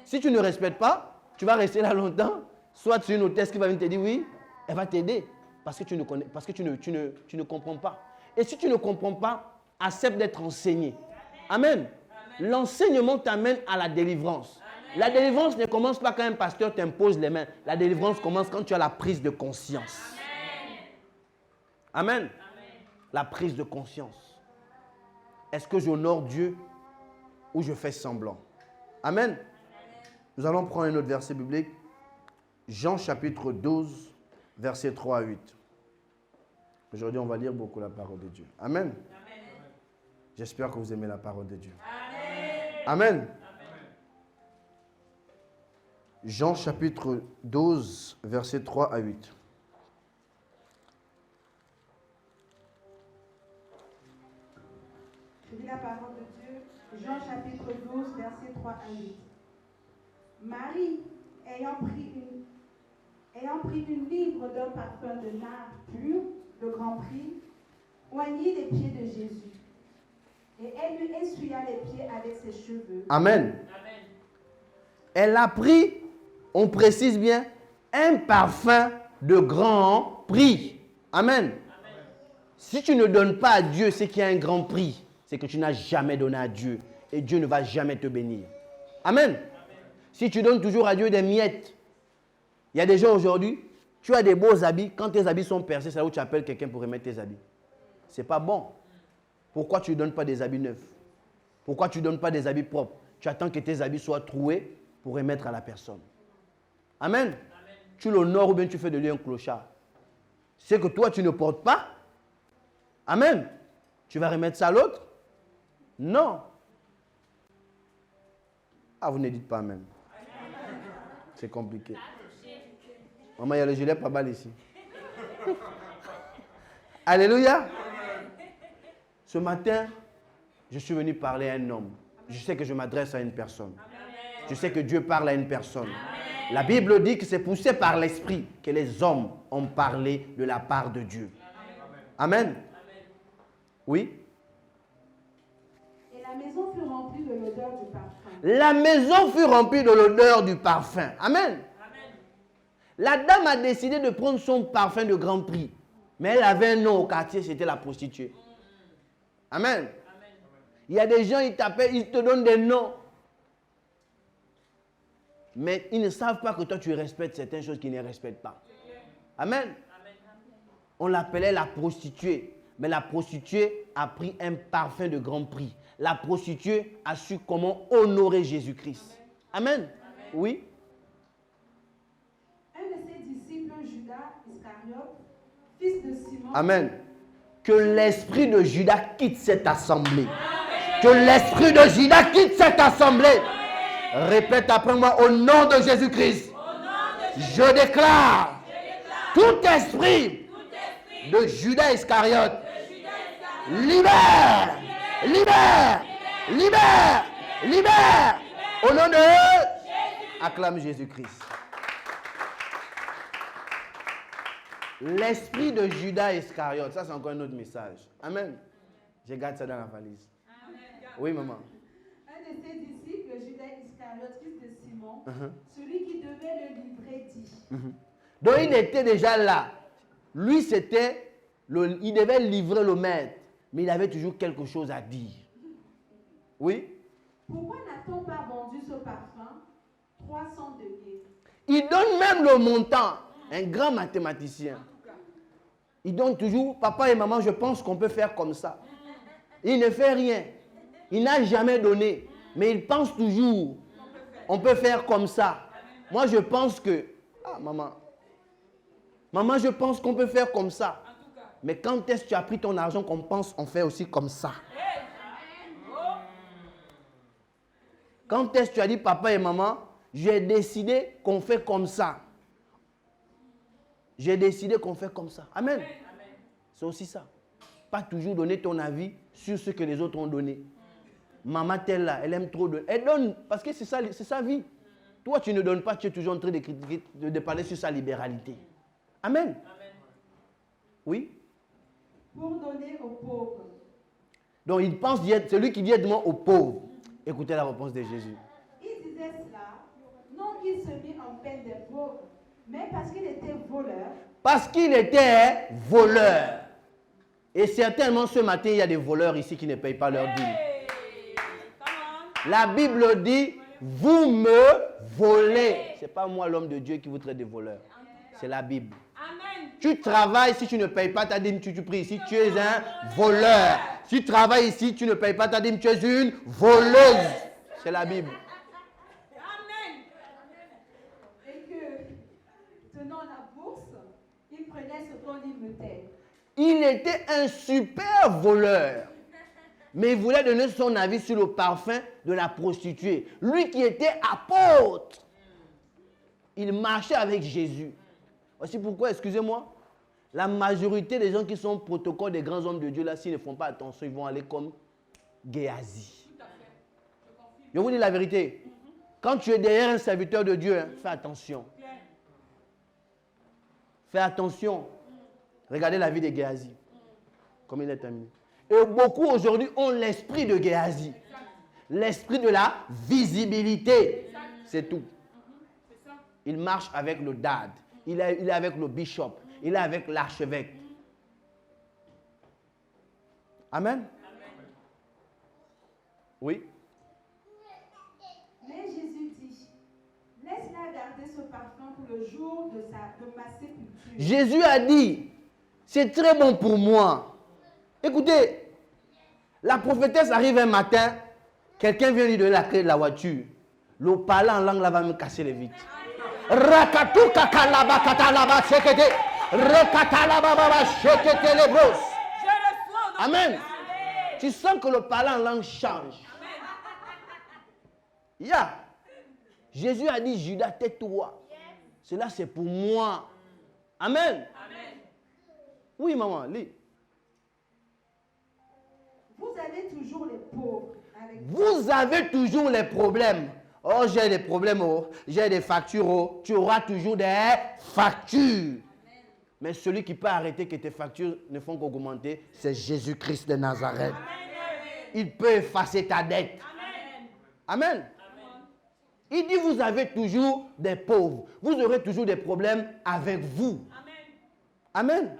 Si tu ne respectes pas, tu vas rester là longtemps. Soit c'est une hôtesse qui va venir te dire oui, elle va t'aider parce que tu ne comprends pas. Et si tu ne comprends pas, accepte d'être enseigné. Amen. Amen. L'enseignement t'amène à la délivrance. Amen. La délivrance ne commence pas quand un pasteur t'impose les mains. La délivrance commence quand tu as la prise de conscience. Amen. Amen. Amen. La prise de conscience. Est-ce que j'honore Dieu ou je fais semblant? Amen. Amen. Nous allons prendre un autre verset biblique. Jean chapitre 12, versets 3 à 8. Aujourd'hui, on va lire beaucoup la parole de Dieu. Amen. Amen. J'espère que vous aimez la parole de Dieu. Amen. Amen. Amen. Jean chapitre 12, versets 3 à 8. Je lis la parole de Dieu. Jean chapitre 12, versets 3 à 8. Marie, ayant pris une livre d'un parfum de nard pur, de grand prix, oignit les pieds de Jésus. Et elle lui essuya les pieds avec ses cheveux. Amen. Amen. Elle a pris, on précise bien, un parfum de grand prix. Amen. Amen. Si tu ne donnes pas à Dieu ce qui a un grand prix, c'est que tu n'as jamais donné à Dieu. Et Dieu ne va jamais te bénir. Amen. Amen. Si tu donnes toujours à Dieu des miettes, il y a des gens aujourd'hui, Tu as des beaux habits. Quand tes habits sont percés, c'est là où tu appelles quelqu'un pour remettre tes habits. Ce n'est pas bon. Pourquoi tu ne donnes pas des habits neufs? Pourquoi tu ne donnes pas des habits propres? Tu attends que tes habits soient troués pour remettre à la personne. Amen. Amen. Tu l'honores ou bien tu fais de lui un clochard. C'est que toi, tu ne portes pas. Amen. Tu vas remettre ça à l'autre? Non. Ah, vous ne dites pas Amen. C'est compliqué. Maman, il y a le gilet pas mal ici. Alléluia. Ce matin, je suis venu parler à un homme. Je sais que je m'adresse à une personne. Je sais que Dieu parle à une personne. La Bible dit que c'est poussé par l'Esprit que les hommes ont parlé de la part de Dieu. Amen. Oui. Et la maison fut remplie de l'odeur du parfum. La maison fut remplie de l'odeur du parfum. Amen. La dame a décidé de prendre son parfum de grand prix. Mais elle avait un nom au quartier, c'était la prostituée. Amen. Il y a des gens, ils t'appellent, ils te donnent des noms. Mais ils ne savent pas que toi, tu respectes certaines choses qu'ils ne respectent pas. Amen. On l'appelait la prostituée. Mais la prostituée a pris un parfum de grand prix. La prostituée a su comment honorer Jésus-Christ. Amen. Oui. Un de ses disciples, Judas Iscariote, fils de Simon. Amen. Que l'esprit de Judas quitte cette assemblée. Que l'esprit de Judas quitte cette assemblée. Répète après moi, au nom de Jésus-Christ. Je déclare tout esprit de Judas Iscariote. Libère, libère, libère, libère. Au nom de... Acclame Jésus-Christ. L'esprit de Judas Iscariote, ça c'est encore un autre message. Amen. Je garde ça dans la valise. Oui, maman. Un de ses disciples, Judas Iscariote, fils de Simon, celui qui devait le livrer, dit. Donc il était déjà là. Lui, il devait livrer le maître, mais il avait toujours quelque chose à dire. Oui. Pourquoi n'a-t-on pas vendu ce parfum 300 deniers? Il donne même le montant. Un grand mathématicien. Il donne toujours, papa et maman, je pense qu'on peut faire comme ça. Il ne fait rien. Il n'a jamais donné. Mais il pense toujours, on peut faire comme ça. Moi, je pense que, maman, je pense qu'on peut faire comme ça. Mais quand est-ce que tu as pris ton argent qu'on pense on fait aussi comme ça? Quand est-ce que tu as dit, papa et maman, j'ai décidé qu'on fait comme ça. J'ai décidé qu'on fait comme ça. Amen. C'est aussi ça. Pas toujours donner ton avis sur ce que les autres ont donné. Maman telle là, elle aime trop donner. Elle donne parce que c'est sa vie. Toi, tu ne donnes pas, tu es toujours en train de critiquer, de parler sur sa libéralité. Amen. Oui. Pour donner aux pauvres. Donc il pense celui qui dit directement aux pauvres. Écoutez la réponse de Jésus. Il disait cela, non qu'il se mit en peine des pauvres, mais parce qu'il était voleur. Parce qu'il était voleur. Et certainement ce matin, il y a des voleurs ici qui ne payent pas leur dîme. La Bible dit, vous me volez. Ce n'est pas moi l'homme de Dieu qui vous traite de voleur. C'est la Bible. Amen. Tu travailles, si tu ne payes pas ta dîme, tu pries ici, tu es un voleur. Si tu travailles ici, tu ne payes pas ta dîme, tu es une voleuse. C'est la Bible. Amen. Et que, tenant la bourse, il prenait ce qu'on y mettait. Il était un super voleur. Mais il voulait donner son avis sur le parfum de la prostituée. Lui qui était apôtre. Il marchait avec Jésus. Voici pourquoi, excusez-moi, la majorité des gens qui sont protocole des grands hommes de Dieu, là, s'ils ne font pas attention, ils vont aller comme Géasi. Je vous dis la vérité. Quand tu es derrière un serviteur de Dieu, fais attention. Fais attention. Regardez la vie de Géasi. Comme il est terminé. Et beaucoup aujourd'hui ont l'esprit de Géasi. L'esprit de la visibilité. C'est tout. Il marche avec le dad. Il est avec le bishop. Il est avec l'archevêque. Amen. Oui. Mais Jésus dit, laisse-la garder ce parfum pour le jour de ma sépulture. Jésus a dit, c'est très bon pour moi. Écoutez, la prophétesse arrive un matin, quelqu'un vient lui donner la clé de la voiture. Le parler en langue là va me casser les vitres. Rakatou kakalaba katalaba shekete. Rekatalaba baba shekete les brosses. Amen. Tu sens que le parler en langue change. Jésus a dit, Judas, tais-toi. Cela c'est pour moi. Amen. Oui, maman, lis. Vous avez toujours les pauvres avec vous. Vous avez toujours les problèmes. Oh, j'ai des problèmes, oh, j'ai des factures, oh. Tu auras toujours des factures. Mais celui qui peut arrêter que tes factures ne font qu'augmenter, c'est Jésus-Christ de Nazareth. Il peut effacer ta dette. Amen. Il dit, vous avez toujours des pauvres. Vous aurez toujours des problèmes avec vous. Amen.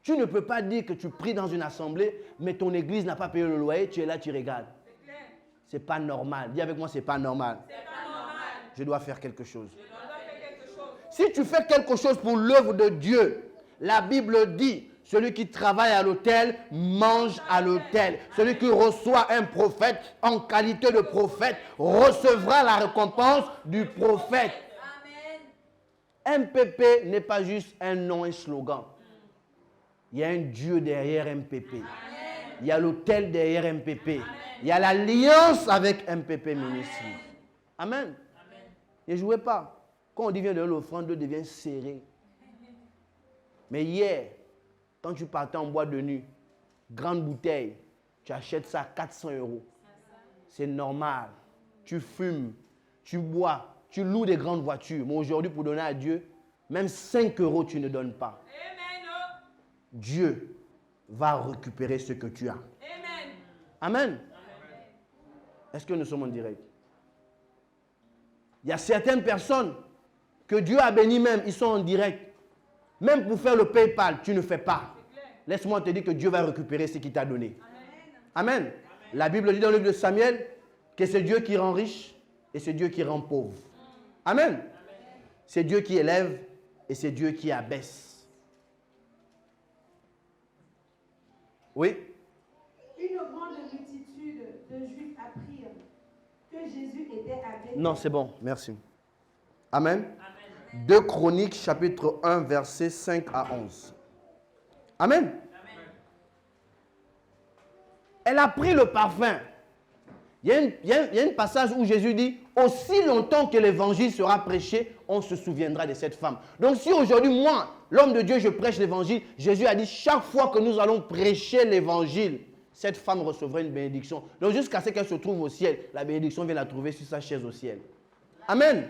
Tu ne peux pas dire que tu pries dans une assemblée, mais ton église n'a pas payé le loyer, tu es là, tu regardes. C'est pas normal. Dis avec moi, c'est pas normal. Je dois faire quelque chose. Si tu fais quelque chose pour l'œuvre de Dieu, la Bible dit, celui qui travaille à l'autel, mange à l'autel. Celui qui reçoit un prophète en qualité de prophète, recevra la récompense du prophète. MPP n'est pas juste un nom, un slogan. Il y a un Dieu derrière MPP. Il y a l'autel derrière MPP. Il y a l'alliance avec MPP Ministry. Amen. Ne jouez pas. Quand on dit vient de l'offrande, Dieu devient serré. Mais hier, quand tu partais en boîte de nuit, grande bouteille, tu achètes ça à 400 €. C'est normal. Tu fumes, tu bois, tu loues des grandes voitures. Mais aujourd'hui, pour donner à Dieu, même 5 € tu ne donnes pas. Dieu va récupérer ce que tu as. Amen. Est-ce que nous sommes en direct? Il y a certaines personnes que Dieu a bénies même, ils sont en direct. Même pour faire le PayPal, tu ne fais pas. Laisse-moi te dire que Dieu va récupérer ce qu'il t'a donné. Amen. La Bible dit dans le livre de Samuel que c'est Dieu qui rend riche et c'est Dieu qui rend pauvre. Amen. C'est Dieu qui élève et c'est Dieu qui abaisse. Oui. Une grande multitude de Juifs apprirent que Jésus était avec eux. Non, c'est bon, merci. Amen. 2 Chroniques, chapitre 1, versets 5 à 11. Amen. Elle a pris le parfum. Il y a un passage où Jésus dit, aussi longtemps que l'évangile sera prêché, on se souviendra de cette femme. Donc si aujourd'hui, moi, l'homme de Dieu, je prêche l'évangile, Jésus a dit, chaque fois que nous allons prêcher l'évangile, cette femme recevra une bénédiction. Donc jusqu'à ce qu'elle se trouve au ciel, la bénédiction vient la trouver sur sa chaise au ciel. Amen.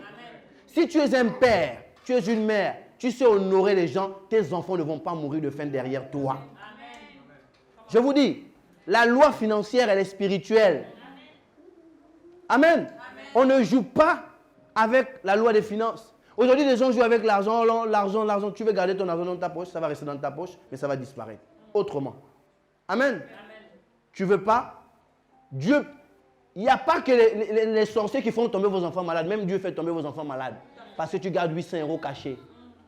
Si tu es un père, tu es une mère, tu sais honorer les gens, tes enfants ne vont pas mourir de faim derrière toi. Je vous dis, la loi financière, elle est spirituelle. Amen. On ne joue pas avec la loi des finances. Aujourd'hui, les gens jouent avec l'argent, l'argent. Tu veux garder ton argent dans ta poche, ça va rester dans ta poche, mais ça va disparaître. Autrement. Amen. Tu veux pas? Dieu, il n'y a pas que les sorciers qui font tomber vos enfants malades. Même Dieu fait tomber vos enfants malades. Parce que tu gardes 800 € cachés.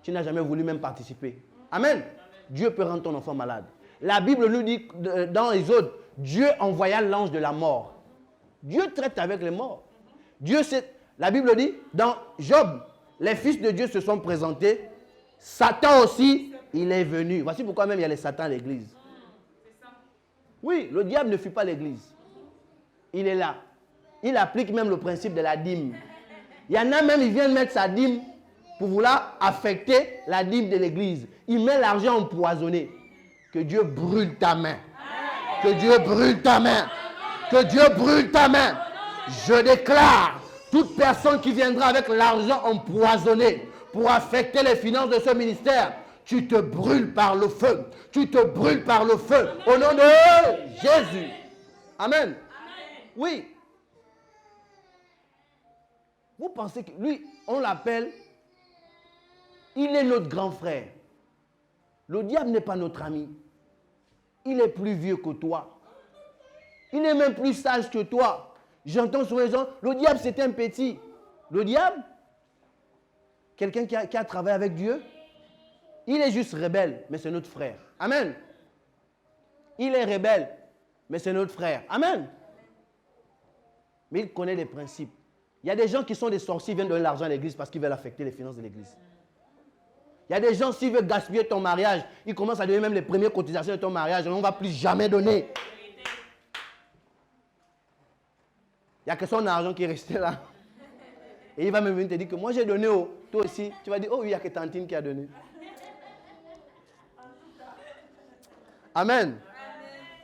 Tu n'as jamais voulu même participer. Amen. Dieu peut rendre ton enfant malade. La Bible nous dit dans Exode, Dieu envoya l'ange de la mort. Dieu traite avec les morts. La Bible dit, dans Job, les fils de Dieu se sont présentés. Satan aussi, il est venu. Voici pourquoi même il y a les satans à l'église. Oui, le diable ne fuit pas l'église. Il est là. Il applique même le principe de la dîme. Il y en a même, ils viennent mettre sa dîme pour vouloir affecter la dîme de l'église. Il met l'argent empoisonné. Que Dieu brûle ta main. Que Dieu brûle ta main. Que Dieu brûle ta main. Je déclare, toute personne qui viendra avec l'argent empoisonné pour affecter les finances de ce ministère, tu te brûles par le feu. Tu te brûles par le feu. Au nom de Jésus. Amen. Oui. Vous pensez que lui, on l'appelle, il est notre grand frère. Le diable n'est pas notre ami. Il est plus vieux que toi. Il est même plus sage que toi. J'entends souvent les gens, le diable c'est un petit. Le diable, Quelqu'un qui a travaillé avec Dieu, il est juste rebelle, mais c'est notre frère. Amen. Il est rebelle, mais c'est notre frère. Amen. Mais il connaît les principes. Il y a des gens qui sont des sorciers, ils viennent donner l'argent à l'église parce qu'ils veulent affecter les finances de l'église. Il y a des gens, s'ils veulent gaspiller ton mariage, ils commencent à donner même les premières cotisations de ton mariage. Et on ne va plus jamais donner. Il n'y a que son argent qui est resté là. Et il va même venir te dire que moi j'ai donné, toi aussi. Tu vas dire, oh oui, il n'y a que Tantine qui a donné. Amen.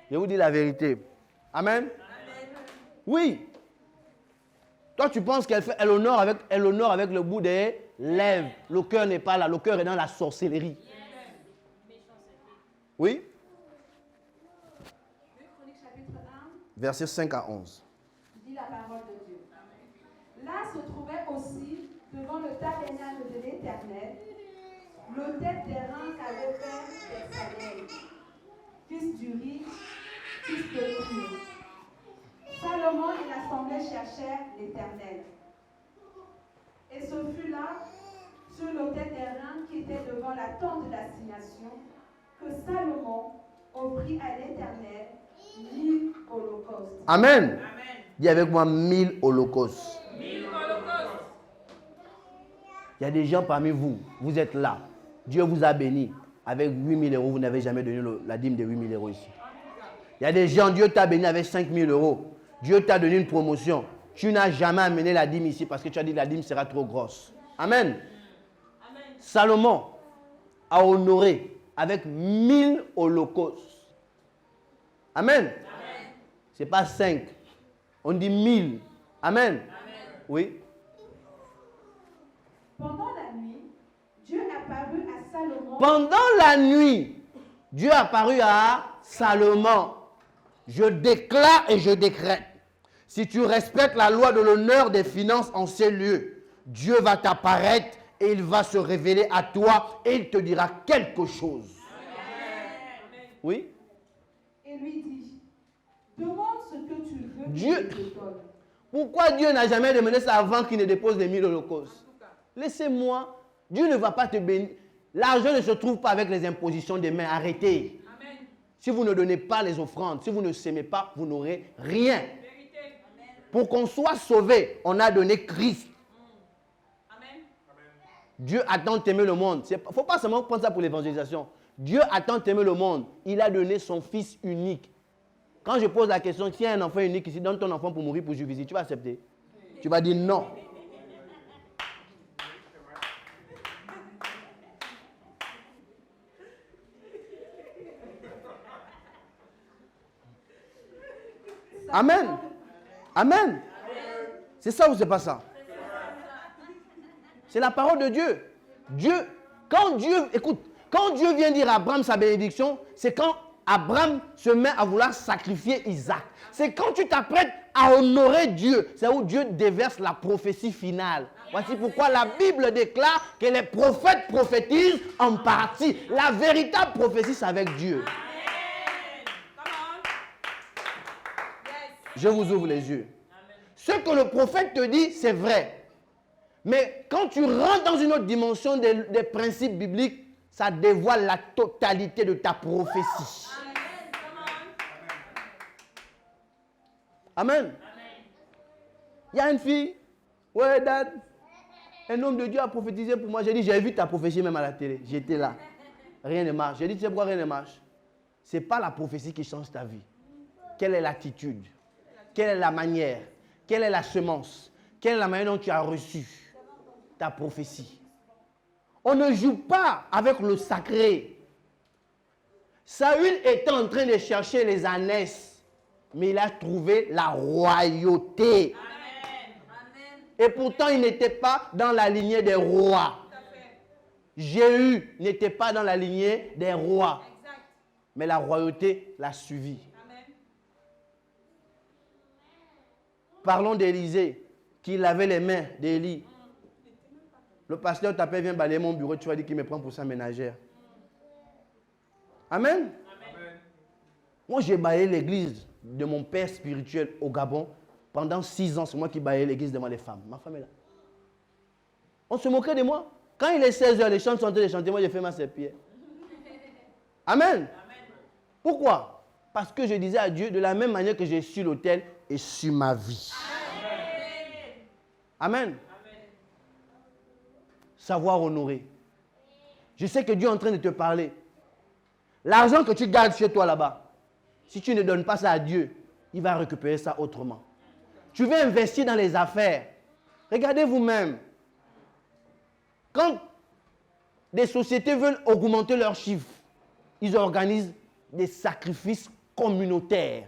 Je vous dis la vérité. Amen. Oui. Toi, tu penses qu'elle honore avec le bout des lèvres. Le cœur n'est pas là. Le cœur est dans la sorcellerie. Oui. Chronique chapitre 1. Versets 5 à 11. Dit la parole de Dieu. Là se trouvait aussi, devant le tabernacle de l'Éternel, l'autel d'airain qu'avait fait Bezalel, fils d'Uri, fils de Hur. Salomon et l'assemblée cherchèrent l'Éternel. Et ce fut là, sur l'autel d'airain qui était devant la tente de l'assignation, que Salomon offrit à l'Éternel 1000 holocaustes. Amen. Dis avec moi 1000 holocaustes. 1000 holocaustes. Il y a des gens parmi vous, vous êtes là. Dieu vous a béni. Avec 8 000 euros, vous n'avez jamais donné la dîme de 8 000 euros ici. Il y a des gens, Dieu t'a béni avec 5 000 euros. Dieu t'a donné une promotion. Tu n'as jamais amené la dîme ici parce que tu as dit que la dîme sera trop grosse. Amen. Amen. Salomon a honoré avec 1000 holocaustes. Amen. Ce n'est pas 5. On dit 1000. Amen. Amen. Oui. Pendant la nuit, Dieu apparut à Salomon. Pendant la nuit, Dieu apparut à Salomon. Je déclare et je décrète. Si tu respectes la loi de l'honneur des finances en ces lieux, Dieu va t'apparaître et il va se révéler à toi et il te dira quelque chose. Amen. Oui? Et lui dit, demande ce que tu veux Dieu- que je te donne. Pourquoi Dieu n'a jamais demandé ça avant qu'il ne dépose les 1000 holocaustes? Laissez-moi. Dieu ne va pas te bénir. L'argent ne se trouve pas avec les impositions des mains. Arrêtez. Amen. Si vous ne donnez pas les offrandes, si vous ne s'aimez pas, vous n'aurez rien. Vérité. Amen. Pour qu'on soit sauvé, on a donné Christ. Amen. Dieu attend d'aimer le monde. Il ne faut pas seulement prendre ça pour l'évangélisation. Dieu attend d'aimer le monde. Il a donné son Fils unique. Quand je pose la question, s'il y a un enfant unique ici, donne ton enfant pour mourir pour Juvisy, tu vas accepter? Tu vas dire non. Amen. Amen. C'est ça ou c'est pas ça? C'est la parole de Dieu. Quand Dieu vient dire à Abraham sa bénédiction, c'est quand Abraham se met à vouloir sacrifier Isaac. C'est quand tu t'apprêtes à honorer Dieu. C'est où Dieu déverse la prophétie finale. Voici pourquoi la Bible déclare que les prophètes prophétisent en partie. La véritable prophétie, c'est avec Dieu. Amen. Come on. Yes. Je vous ouvre les yeux. Ce que le prophète te dit, c'est vrai. Mais quand tu rentres dans une autre dimension des principes bibliques, ça dévoile la totalité de ta prophétie. Amen. Come on. Amen. Il y a une fille. Ouais, dad. Un homme de Dieu a prophétisé pour moi. J'ai dit, j'ai vu ta prophétie même à la télé. J'étais là. Rien ne marche. J'ai dit, tu sais pourquoi rien ne marche? Ce n'est pas la prophétie qui change ta vie. Quelle est l'attitude? Quelle est la manière? Quelle est la semence? Quelle est la manière dont tu as reçu ta prophétie? On ne joue pas avec le sacré. Saül était en train de chercher les ânesses, mais il a trouvé la royauté. Amen. Amen. Et pourtant, il n'était pas dans la lignée des rois. Tout à fait. Jéhu n'était pas dans la lignée des rois, Exact. mais la royauté l'a suivi. Amen. Parlons d'Élisée, qui lavait les mains d'Élie. Le pasteur t'appelle, viens balayer mon bureau, tu vas dire qu'il me prend pour sa ménagère. Amen. Amen. Moi, j'ai balayé l'église de mon père spirituel au Gabon. Pendant 6 ans, c'est moi qui balayais l'église devant les femmes. Ma femme est là. On se moquait de moi. Quand il est 16h, les chants sont en train de chanter, moi je fais ma serpillère. Amen. Pourquoi? Parce que je disais à Dieu, de la même manière que j'ai sur l'autel et sur ma vie. Amen. Savoir honorer. Je sais que Dieu est en train de te parler. L'argent que tu gardes chez toi là-bas, si tu ne donnes pas ça à Dieu, il va récupérer ça autrement. Tu veux investir dans les affaires. Regardez vous-même. Quand des sociétés veulent augmenter leurs chiffres, ils organisent des sacrifices communautaires.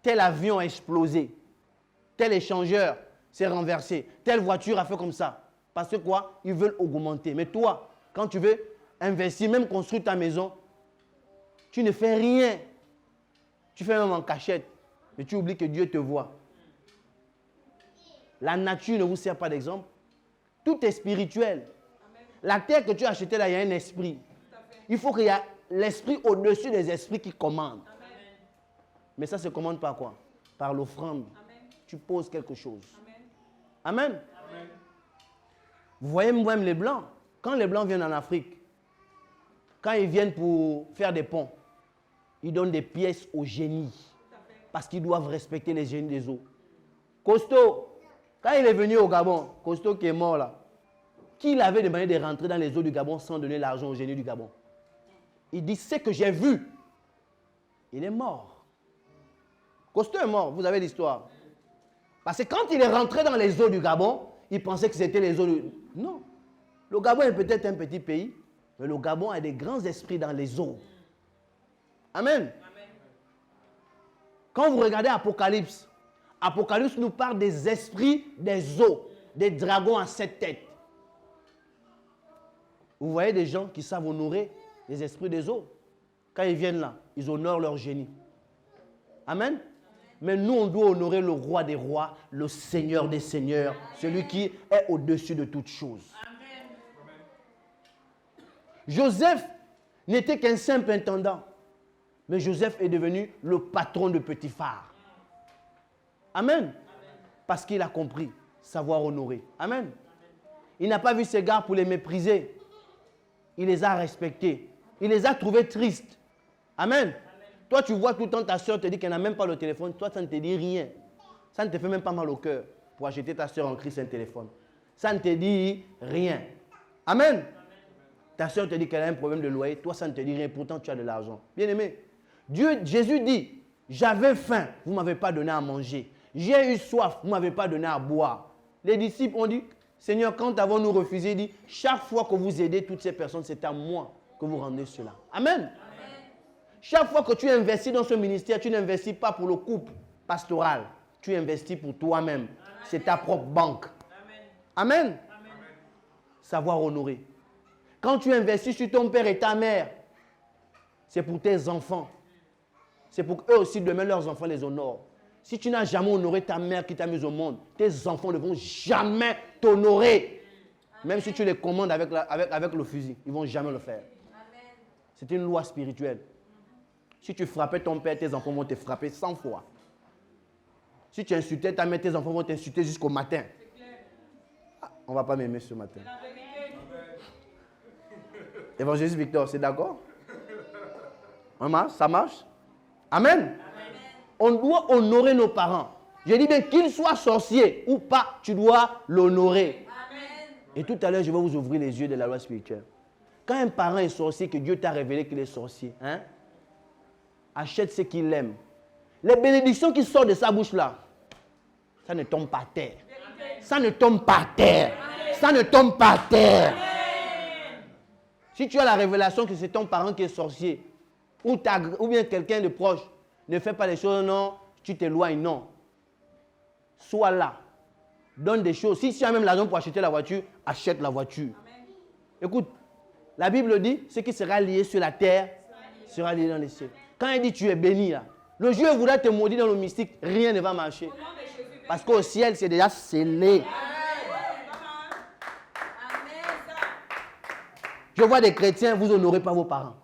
Tel avion a explosé. Tel échangeur s'est renversé. Telle voiture a fait comme ça. Parce que quoi? Ils veulent augmenter. Mais toi, quand tu veux investir, même construire ta maison, tu ne fais rien. Tu fais même en cachette. Mais tu oublies que Dieu te voit. La nature ne vous sert pas d'exemple. Tout est spirituel. La terre que tu as achetée là, il y a un esprit. Il faut qu'il y ait l'esprit au-dessus des esprits qui commandent. Mais ça se commande par quoi? Par l'offrande. Tu poses quelque chose. Amen. Vous voyez même les Blancs. Quand les Blancs viennent en Afrique, quand ils viennent pour faire des ponts, ils donnent des pièces aux génies. Parce qu'ils doivent respecter les génies des eaux. Costaud, quand il est venu au Gabon, Costaud qui est mort là, qui l'avait demandé de rentrer dans les eaux du Gabon sans donner l'argent aux génies du Gabon? Il dit, c'est que j'ai vu. Il est mort. Costaud est mort, vous avez l'histoire. Parce que quand il est rentré dans les eaux du Gabon, il pensait que c'était les eaux du... Non. Le Gabon est peut-être un petit pays, mais le Gabon a des grands esprits dans les eaux. Amen. Quand vous regardez Apocalypse, Apocalypse nous parle des esprits des eaux, des dragons à 7 têtes. Vous voyez des gens qui savent honorer les esprits des eaux. Quand ils viennent là, ils honorent leur génie. Amen. Mais nous, on doit honorer le roi des rois, le Seigneur des seigneurs, celui qui est au-dessus de toutes choses. Amen. Joseph n'était qu'un simple intendant. Mais Joseph est devenu le patron de Potiphar. Amen. Parce qu'il a compris savoir honorer. Amen. Il n'a pas vu ses gars pour les mépriser. Il les a respectés. Il les a trouvés tristes. Amen. Toi, tu vois tout le temps ta soeur te dit qu'elle n'a même pas le téléphone. Toi, ça ne te dit rien. Ça ne te fait même pas mal au cœur pour acheter ta soeur en Christ un téléphone. Ça ne te dit rien. Amen. Ta soeur te dit qu'elle a un problème de loyer. Toi, ça ne te dit rien. Pourtant, tu as de l'argent. Bien-aimé, Jésus dit, j'avais faim, vous ne m'avez pas donné à manger. J'ai eu soif, vous ne m'avez pas donné à boire. Les disciples ont dit, Seigneur, quand avons-nous refusé? Il dit, chaque fois que vous aidez toutes ces personnes, c'est à moi que vous rendez cela. Amen. Chaque fois que tu investis dans ce ministère, tu n'investis pas pour le couple pastoral. Tu investis pour toi-même. C'est ta propre banque. Amen. Amen. Savoir honorer. Quand tu investis sur ton père et ta mère, c'est pour tes enfants. C'est pour qu'eux aussi, demain, leurs enfants les honorent. Si tu n'as jamais honoré ta mère qui t'a mis au monde, tes enfants ne vont jamais t'honorer. Même si tu les commandes avec le fusil, ils ne vont jamais le faire. C'est une loi spirituelle. Si tu frappais ton père, tes enfants vont te frapper 100 fois. Si tu insultais ta mère, tes enfants vont t'insulter jusqu'au matin. Ah, on ne va pas m'aimer ce matin. Évangéliste Victor, c'est d'accord? Ça marche? Amen. On doit honorer nos parents. Je dis bien qu'ils soient sorciers ou pas, tu dois l'honorer. Et tout à l'heure, je vais vous ouvrir les yeux de la loi spirituelle. Quand un parent est sorcier, que Dieu t'a révélé qu'il est sorcier, achète ce qu'il aime. Les bénédictions qui sortent de sa bouche là, ça ne tombe pas à terre. Ça ne tombe pas à terre. Ça ne tombe pas à terre. Si tu as la révélation que c'est ton parent qui est sorcier, ou bien quelqu'un de proche, ne fais pas les choses, non, tu t'éloignes, non. Sois là. Donne des choses. Si tu as même l'argent pour acheter la voiture, achète la voiture. Amen. Écoute, la Bible dit, ce qui sera lié sur la terre sera lié dans les cieux. Quand il dit tu es béni là, le Dieu voudra te maudire dans le mystique, rien ne va marcher. Parce qu'au ciel, c'est déjà scellé. Je vois des chrétiens, vous n'honorez pas vos parents.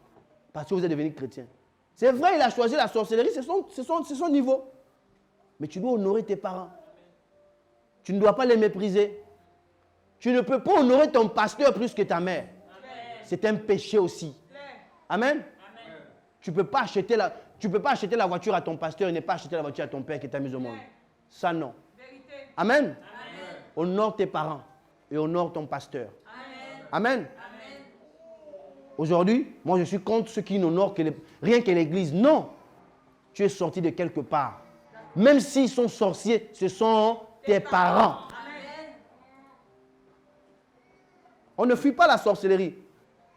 Parce que vous êtes devenus chrétiens. C'est vrai, il a choisi la sorcellerie, c'est son niveau. Mais tu dois honorer tes parents. Tu ne dois pas les mépriser. Tu ne peux pas honorer ton pasteur plus que ta mère. C'est un péché aussi. Amen. Tu ne peux pas acheter la voiture à ton pasteur et ne pas acheter la voiture à ton père qui t'a mis au monde. Ça, non. Amen. Honore tes parents et honore ton pasteur. Amen. Aujourd'hui, moi je suis contre ceux qui n'honorent rien que l'église. Non. Tu es sorti de quelque part. Même s'ils sont sorciers, ce sont tes parents. On ne fuit pas la sorcellerie.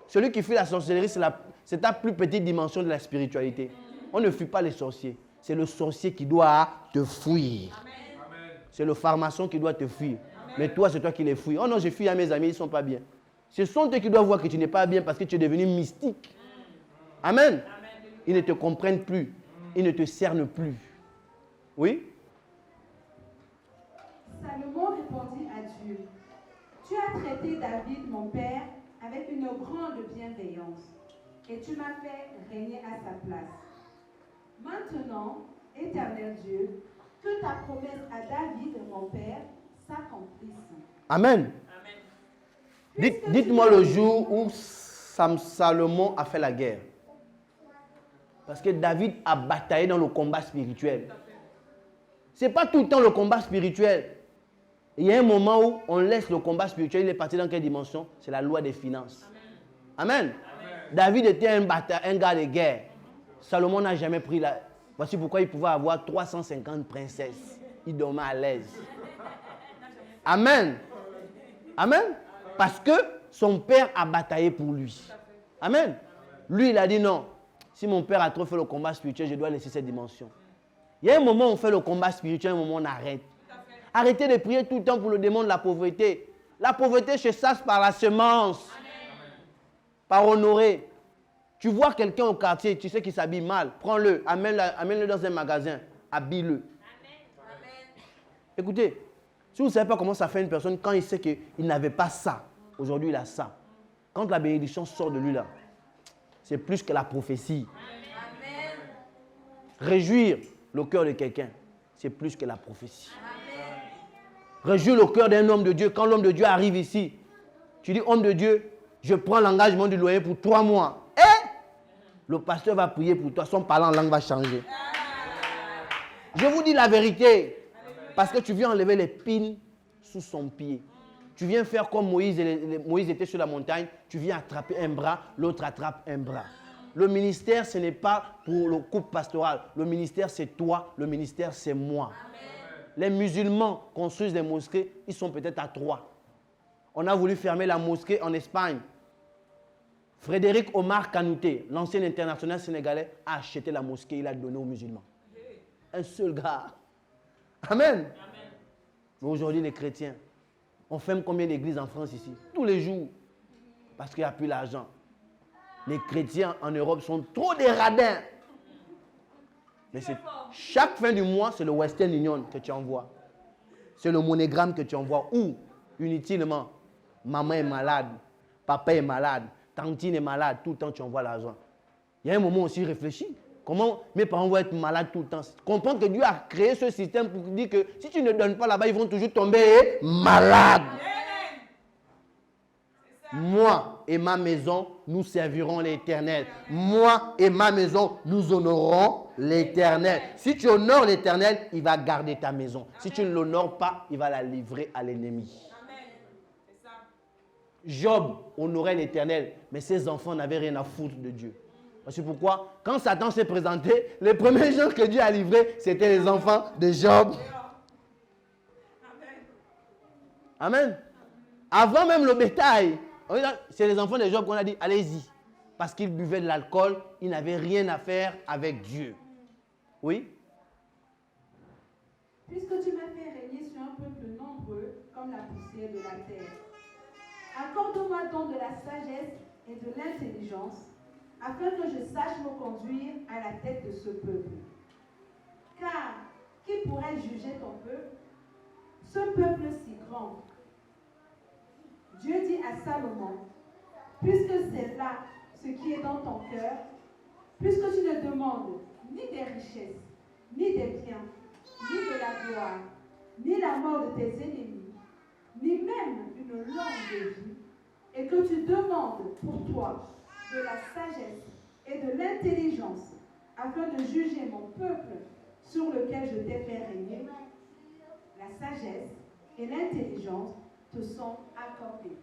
Celui qui fuit la sorcellerie, c'est ta plus petite dimension de la spiritualité. On ne fuit pas les sorciers. C'est le sorcier qui doit te fuir. C'est le pharmacien qui doit te fuir. Mais toi, c'est toi qui les fuis. Oh non, je fuis à mes amis, ils ne sont pas bien. Ce sont eux qui doivent voir que tu n'es pas bien parce que tu es devenu mystique. Amen. Ils ne te comprennent plus. Ils ne te cernent plus. Oui? Salomon répondit à Dieu, tu as traité David, mon père, avec une grande bienveillance, et tu m'as fait régner à sa place. Maintenant, Éternel Dieu, que ta promesse à David, mon père, s'accomplisse. Amen. Dites-moi le jour où Salomon a fait la guerre. Parce que David a bataillé dans le combat spirituel. Ce n'est pas tout le temps le combat spirituel. Il y a un moment où on laisse le combat spirituel, il est parti dans quelle dimension? C'est la loi des finances. Amen. David était un gars de guerre. Salomon n'a jamais pris la... Voici pourquoi il pouvait avoir 350 princesses. Il dormait à l'aise. Amen. Amen. Parce que son père a bataillé pour lui. Amen. Lui, il a dit non. Si mon père a trop fait le combat spirituel, je dois laisser cette dimension. Il y a un moment où on fait le combat spirituel, un moment où on arrête. Arrêtez de prier tout le temps pour le démon de la pauvreté. La pauvreté se chasse par la semence. Par honorer. Tu vois quelqu'un au quartier, tu sais qu'il s'habille mal, prends-le, amène-le dans un magasin, habille-le. Écoutez, si vous ne savez pas comment ça fait une personne, quand il sait qu'il n'avait pas ça, aujourd'hui il a ça. Quand la bénédiction sort de lui là, c'est plus que la prophétie. Réjouir le cœur de quelqu'un, c'est plus que la prophétie. Réjouir le cœur d'un homme de Dieu, quand l'homme de Dieu arrive ici, tu dis, homme de Dieu, je prends l'engagement du loyer pour 3 mois. Et le pasteur va prier pour toi, son parlant en langue va changer. Je vous dis la vérité, parce que tu viens enlever l'épine sous son pied. Tu viens faire comme Moïse, Moïse était sur la montagne, tu viens attraper un bras, l'autre attrape un bras. Le ministère, ce n'est pas pour le couple pastoral. Le ministère, c'est toi, le ministère, c'est moi. Les musulmans construisent des mosquées, ils sont peut-être à 3. On a voulu fermer la mosquée en Espagne. Frédéric Omar Kanouté, l'ancien international sénégalais, a acheté la mosquée, il a donné aux musulmans. Un seul gars. Amen. Mais aujourd'hui, les chrétiens, on ferme combien d'églises en France ici? Tous les jours. Parce qu'il n'y a plus l'argent. Les chrétiens en Europe sont trop des radins. Mais chaque fin du mois, c'est le Western Union que tu envoies. C'est le MoneyGram que tu envoies. Ou, inutilement, maman est malade, papa est malade, tantine est malade, tout le temps tu envoies l'argent. Il y a un moment aussi, réfléchis. Comment mes parents vont être malades tout le temps? Comprends que Dieu a créé ce système pour dire que si tu ne donnes pas là-bas, ils vont toujours tomber malades. Moi et ma maison, nous servirons l'Éternel. Moi et ma maison, nous honorons l'Éternel. Si tu honores l'Éternel, il va garder ta maison. Si tu ne l'honores pas, il va la livrer à l'ennemi. Job honorait l'Éternel, mais ses enfants n'avaient rien à foutre de Dieu. C'est pourquoi, quand Satan s'est présenté, les premiers gens que Dieu a livrés, c'était les enfants de Job. Amen. Avant même le bétail, c'est les enfants de Job qu'on a dit, allez-y. Parce qu'ils buvaient de l'alcool, ils n'avaient rien à faire avec Dieu. Oui? Puisque tu m'as fait régner sur un peuple nombreux, comme la poussière de la terre, accorde-moi donc de la sagesse et de l'intelligence, afin que je sache me conduire à la tête de ce peuple. Car qui pourrait juger ton peuple, ce peuple si grand? Dieu dit à Salomon, puisque c'est là ce qui est dans ton cœur, puisque tu ne demandes ni des richesses, ni des biens, ni de la gloire, ni la mort de tes ennemis, ni même une longue et que tu demandes pour toi de la sagesse et de l'intelligence afin de juger mon peuple sur lequel je t'ai fait régner, la sagesse et l'intelligence te sont accordées.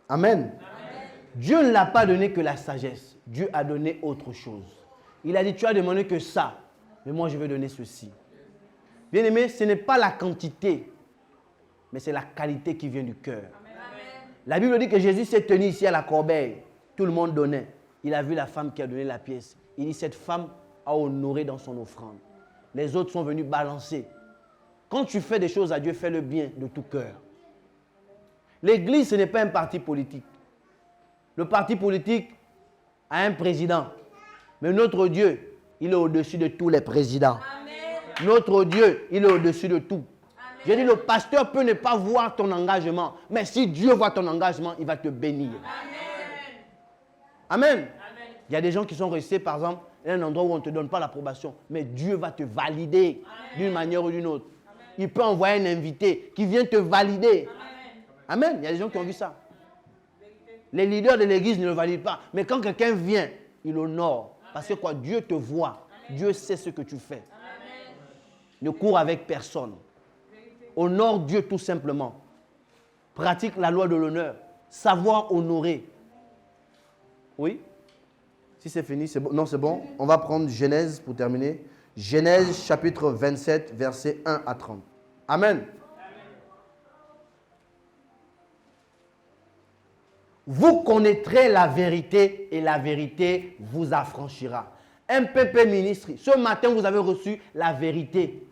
Amen. Dieu ne l'a pas donné que la sagesse. Dieu a donné autre chose. Il a dit, tu as demandé que ça, mais moi je vais donner ceci. Bien-aimé, ce n'est pas la quantité, mais c'est la qualité qui vient du cœur. La Bible dit que Jésus s'est tenu ici à la corbeille. Tout le monde donnait. Il a vu la femme qui a donné la pièce. Il dit, cette femme a honoré dans son offrande. Les autres sont venus balancer. Quand tu fais des choses à Dieu, fais le bien de tout cœur. L'église, ce n'est pas un parti politique. Le parti politique a un président. Mais notre Dieu, il est au-dessus de tous les présidents. Amen. Notre Dieu, il est au-dessus de tout. J'ai dit, le pasteur peut ne pas voir ton engagement. Mais si Dieu voit ton engagement, il va te bénir. Amen. Amen. Il y a des gens qui sont restés, par exemple, à un endroit où on ne te donne pas l'approbation. Mais Dieu va te valider d'une manière ou d'une autre. Amen. Il peut envoyer un invité qui vient te valider. Amen. Amen. Il y a des gens qui ont vu ça. Les leaders de l'église ne le valident pas. Mais quand quelqu'un vient, il honore. Parce que quoi? Dieu te voit. Dieu sait ce que tu fais. Amen. Ne cours avec personne. Honore Dieu tout simplement. Pratique la loi de l'honneur. Savoir honorer. Oui? Si c'est fini, c'est bon. Non, c'est bon. On va prendre Genèse pour terminer. Genèse chapitre 27, versets 1 à 30. Amen. Vous connaîtrez la vérité et la vérité vous affranchira. MPP Ministry, ce matin vous avez reçu la vérité.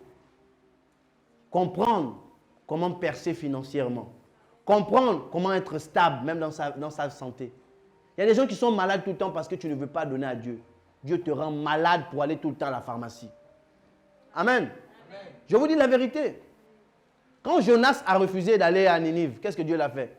Comprendre comment percer financièrement. Comprendre comment être stable même dans sa santé. Il y a des gens qui sont malades tout le temps parce que tu ne veux pas donner à Dieu. Dieu te rend malade pour aller tout le temps à la pharmacie. Amen. Amen. Je vous dis la vérité. Quand Jonas a refusé d'aller à Ninive, qu'est-ce que Dieu l'a fait?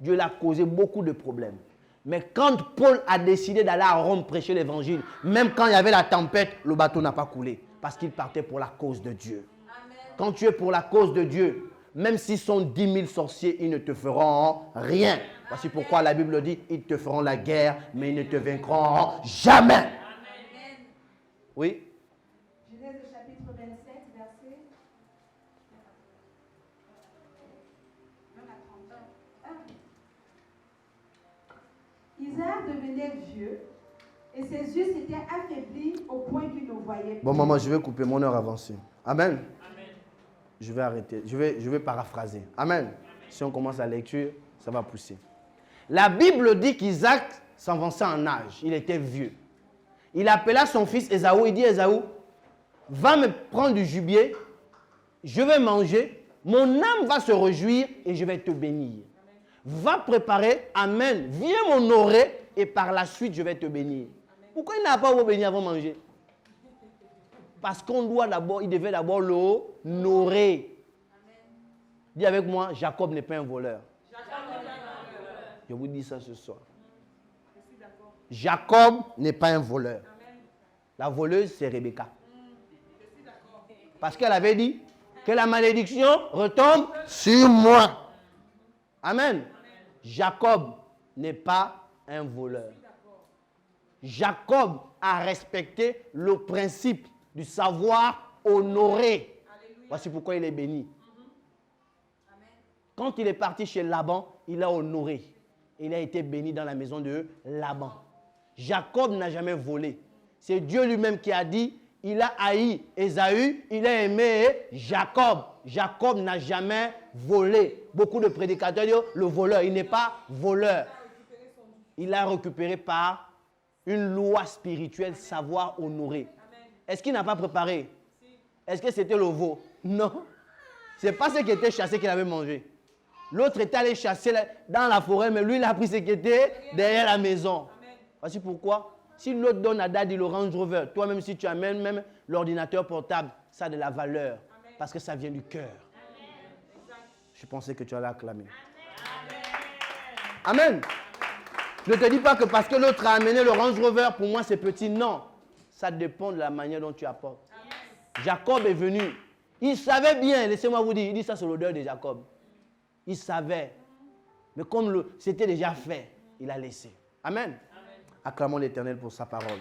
Dieu l'a causé beaucoup de problèmes. Mais quand Paul a décidé d'aller à Rome prêcher l'évangile, même quand il y avait la tempête, le bateau n'a pas coulé. Parce qu'il partait pour la cause de Dieu. Amen. Quand tu es pour la cause de Dieu, même s'ils sont 10 000 sorciers, ils ne te feront rien. Voici pourquoi la Bible dit, ils te feront la guerre, mais ils ne te vaincront jamais. Amen. Oui? Genèse chapitre 27, verset 1 à 31. Isaac devenait vieux et ses yeux s'étaient affaiblis au point qu'il ne voyait plus. Bon, maman, je vais couper mon heure avancée. Amen. Je vais arrêter. Je vais paraphraser. Amen. Si on commence la lecture, ça va pousser. La Bible dit qu'Isaac s'avançait en âge. Il était vieux. Il appela son fils Ésaü. Il dit, Ésaü, va me prendre du gibier. Je vais manger. Mon âme va se réjouir et je vais te bénir. Va préparer. Amen. Viens m'honorer et par la suite, je vais te bénir. Pourquoi il n'a pas vous bénir avant de manger? Parce qu'on doit d'abord, il devait d'abord l'honorer. Dis avec moi, Jacob n'est pas un voleur. Je vous dis ça ce soir. Jacob n'est pas un voleur. La voleuse, c'est Rebecca. Parce qu'elle avait dit que la malédiction retombe sur moi. Amen. Jacob n'est pas un voleur. Jacob a respecté le principe du savoir honorer. Voici pourquoi il est béni. Quand il est parti chez Laban, il a honoré. Il a été béni dans la maison de Laban. Jacob n'a jamais volé. C'est Dieu lui-même qui a dit, il a haï Ésaü, il a aimé Jacob. Jacob n'a jamais volé. Beaucoup de prédicateurs disent, le voleur, il n'est pas voleur. Il a récupéré par une loi spirituelle, savoir honorer. Est-ce qu'il n'a pas préparé? Est-ce que c'était le veau? Non. Ce n'est pas ce qui était chassé qu'il avait mangé. L'autre était allé chasser dans la forêt, mais lui, il a pris ce qui était derrière la maison. Voici pourquoi. Si l'autre donne à Daddy le Range Rover, toi-même, si tu amènes même l'ordinateur portable, ça a de la valeur. Parce que ça vient du cœur. Je pensais que tu allais acclamer. Amen. Ne te dis pas que parce que l'autre a amené le Range Rover, pour moi, c'est petit. Non. Ça dépend de la manière dont tu apportes. Jacob est venu. Il savait bien, laissez-moi vous dire, il dit ça c'est l'odeur de Jacob. Il savait Mais comme c'était déjà fait, il a laissé. Amen. Acclamons l'Éternel pour sa parole.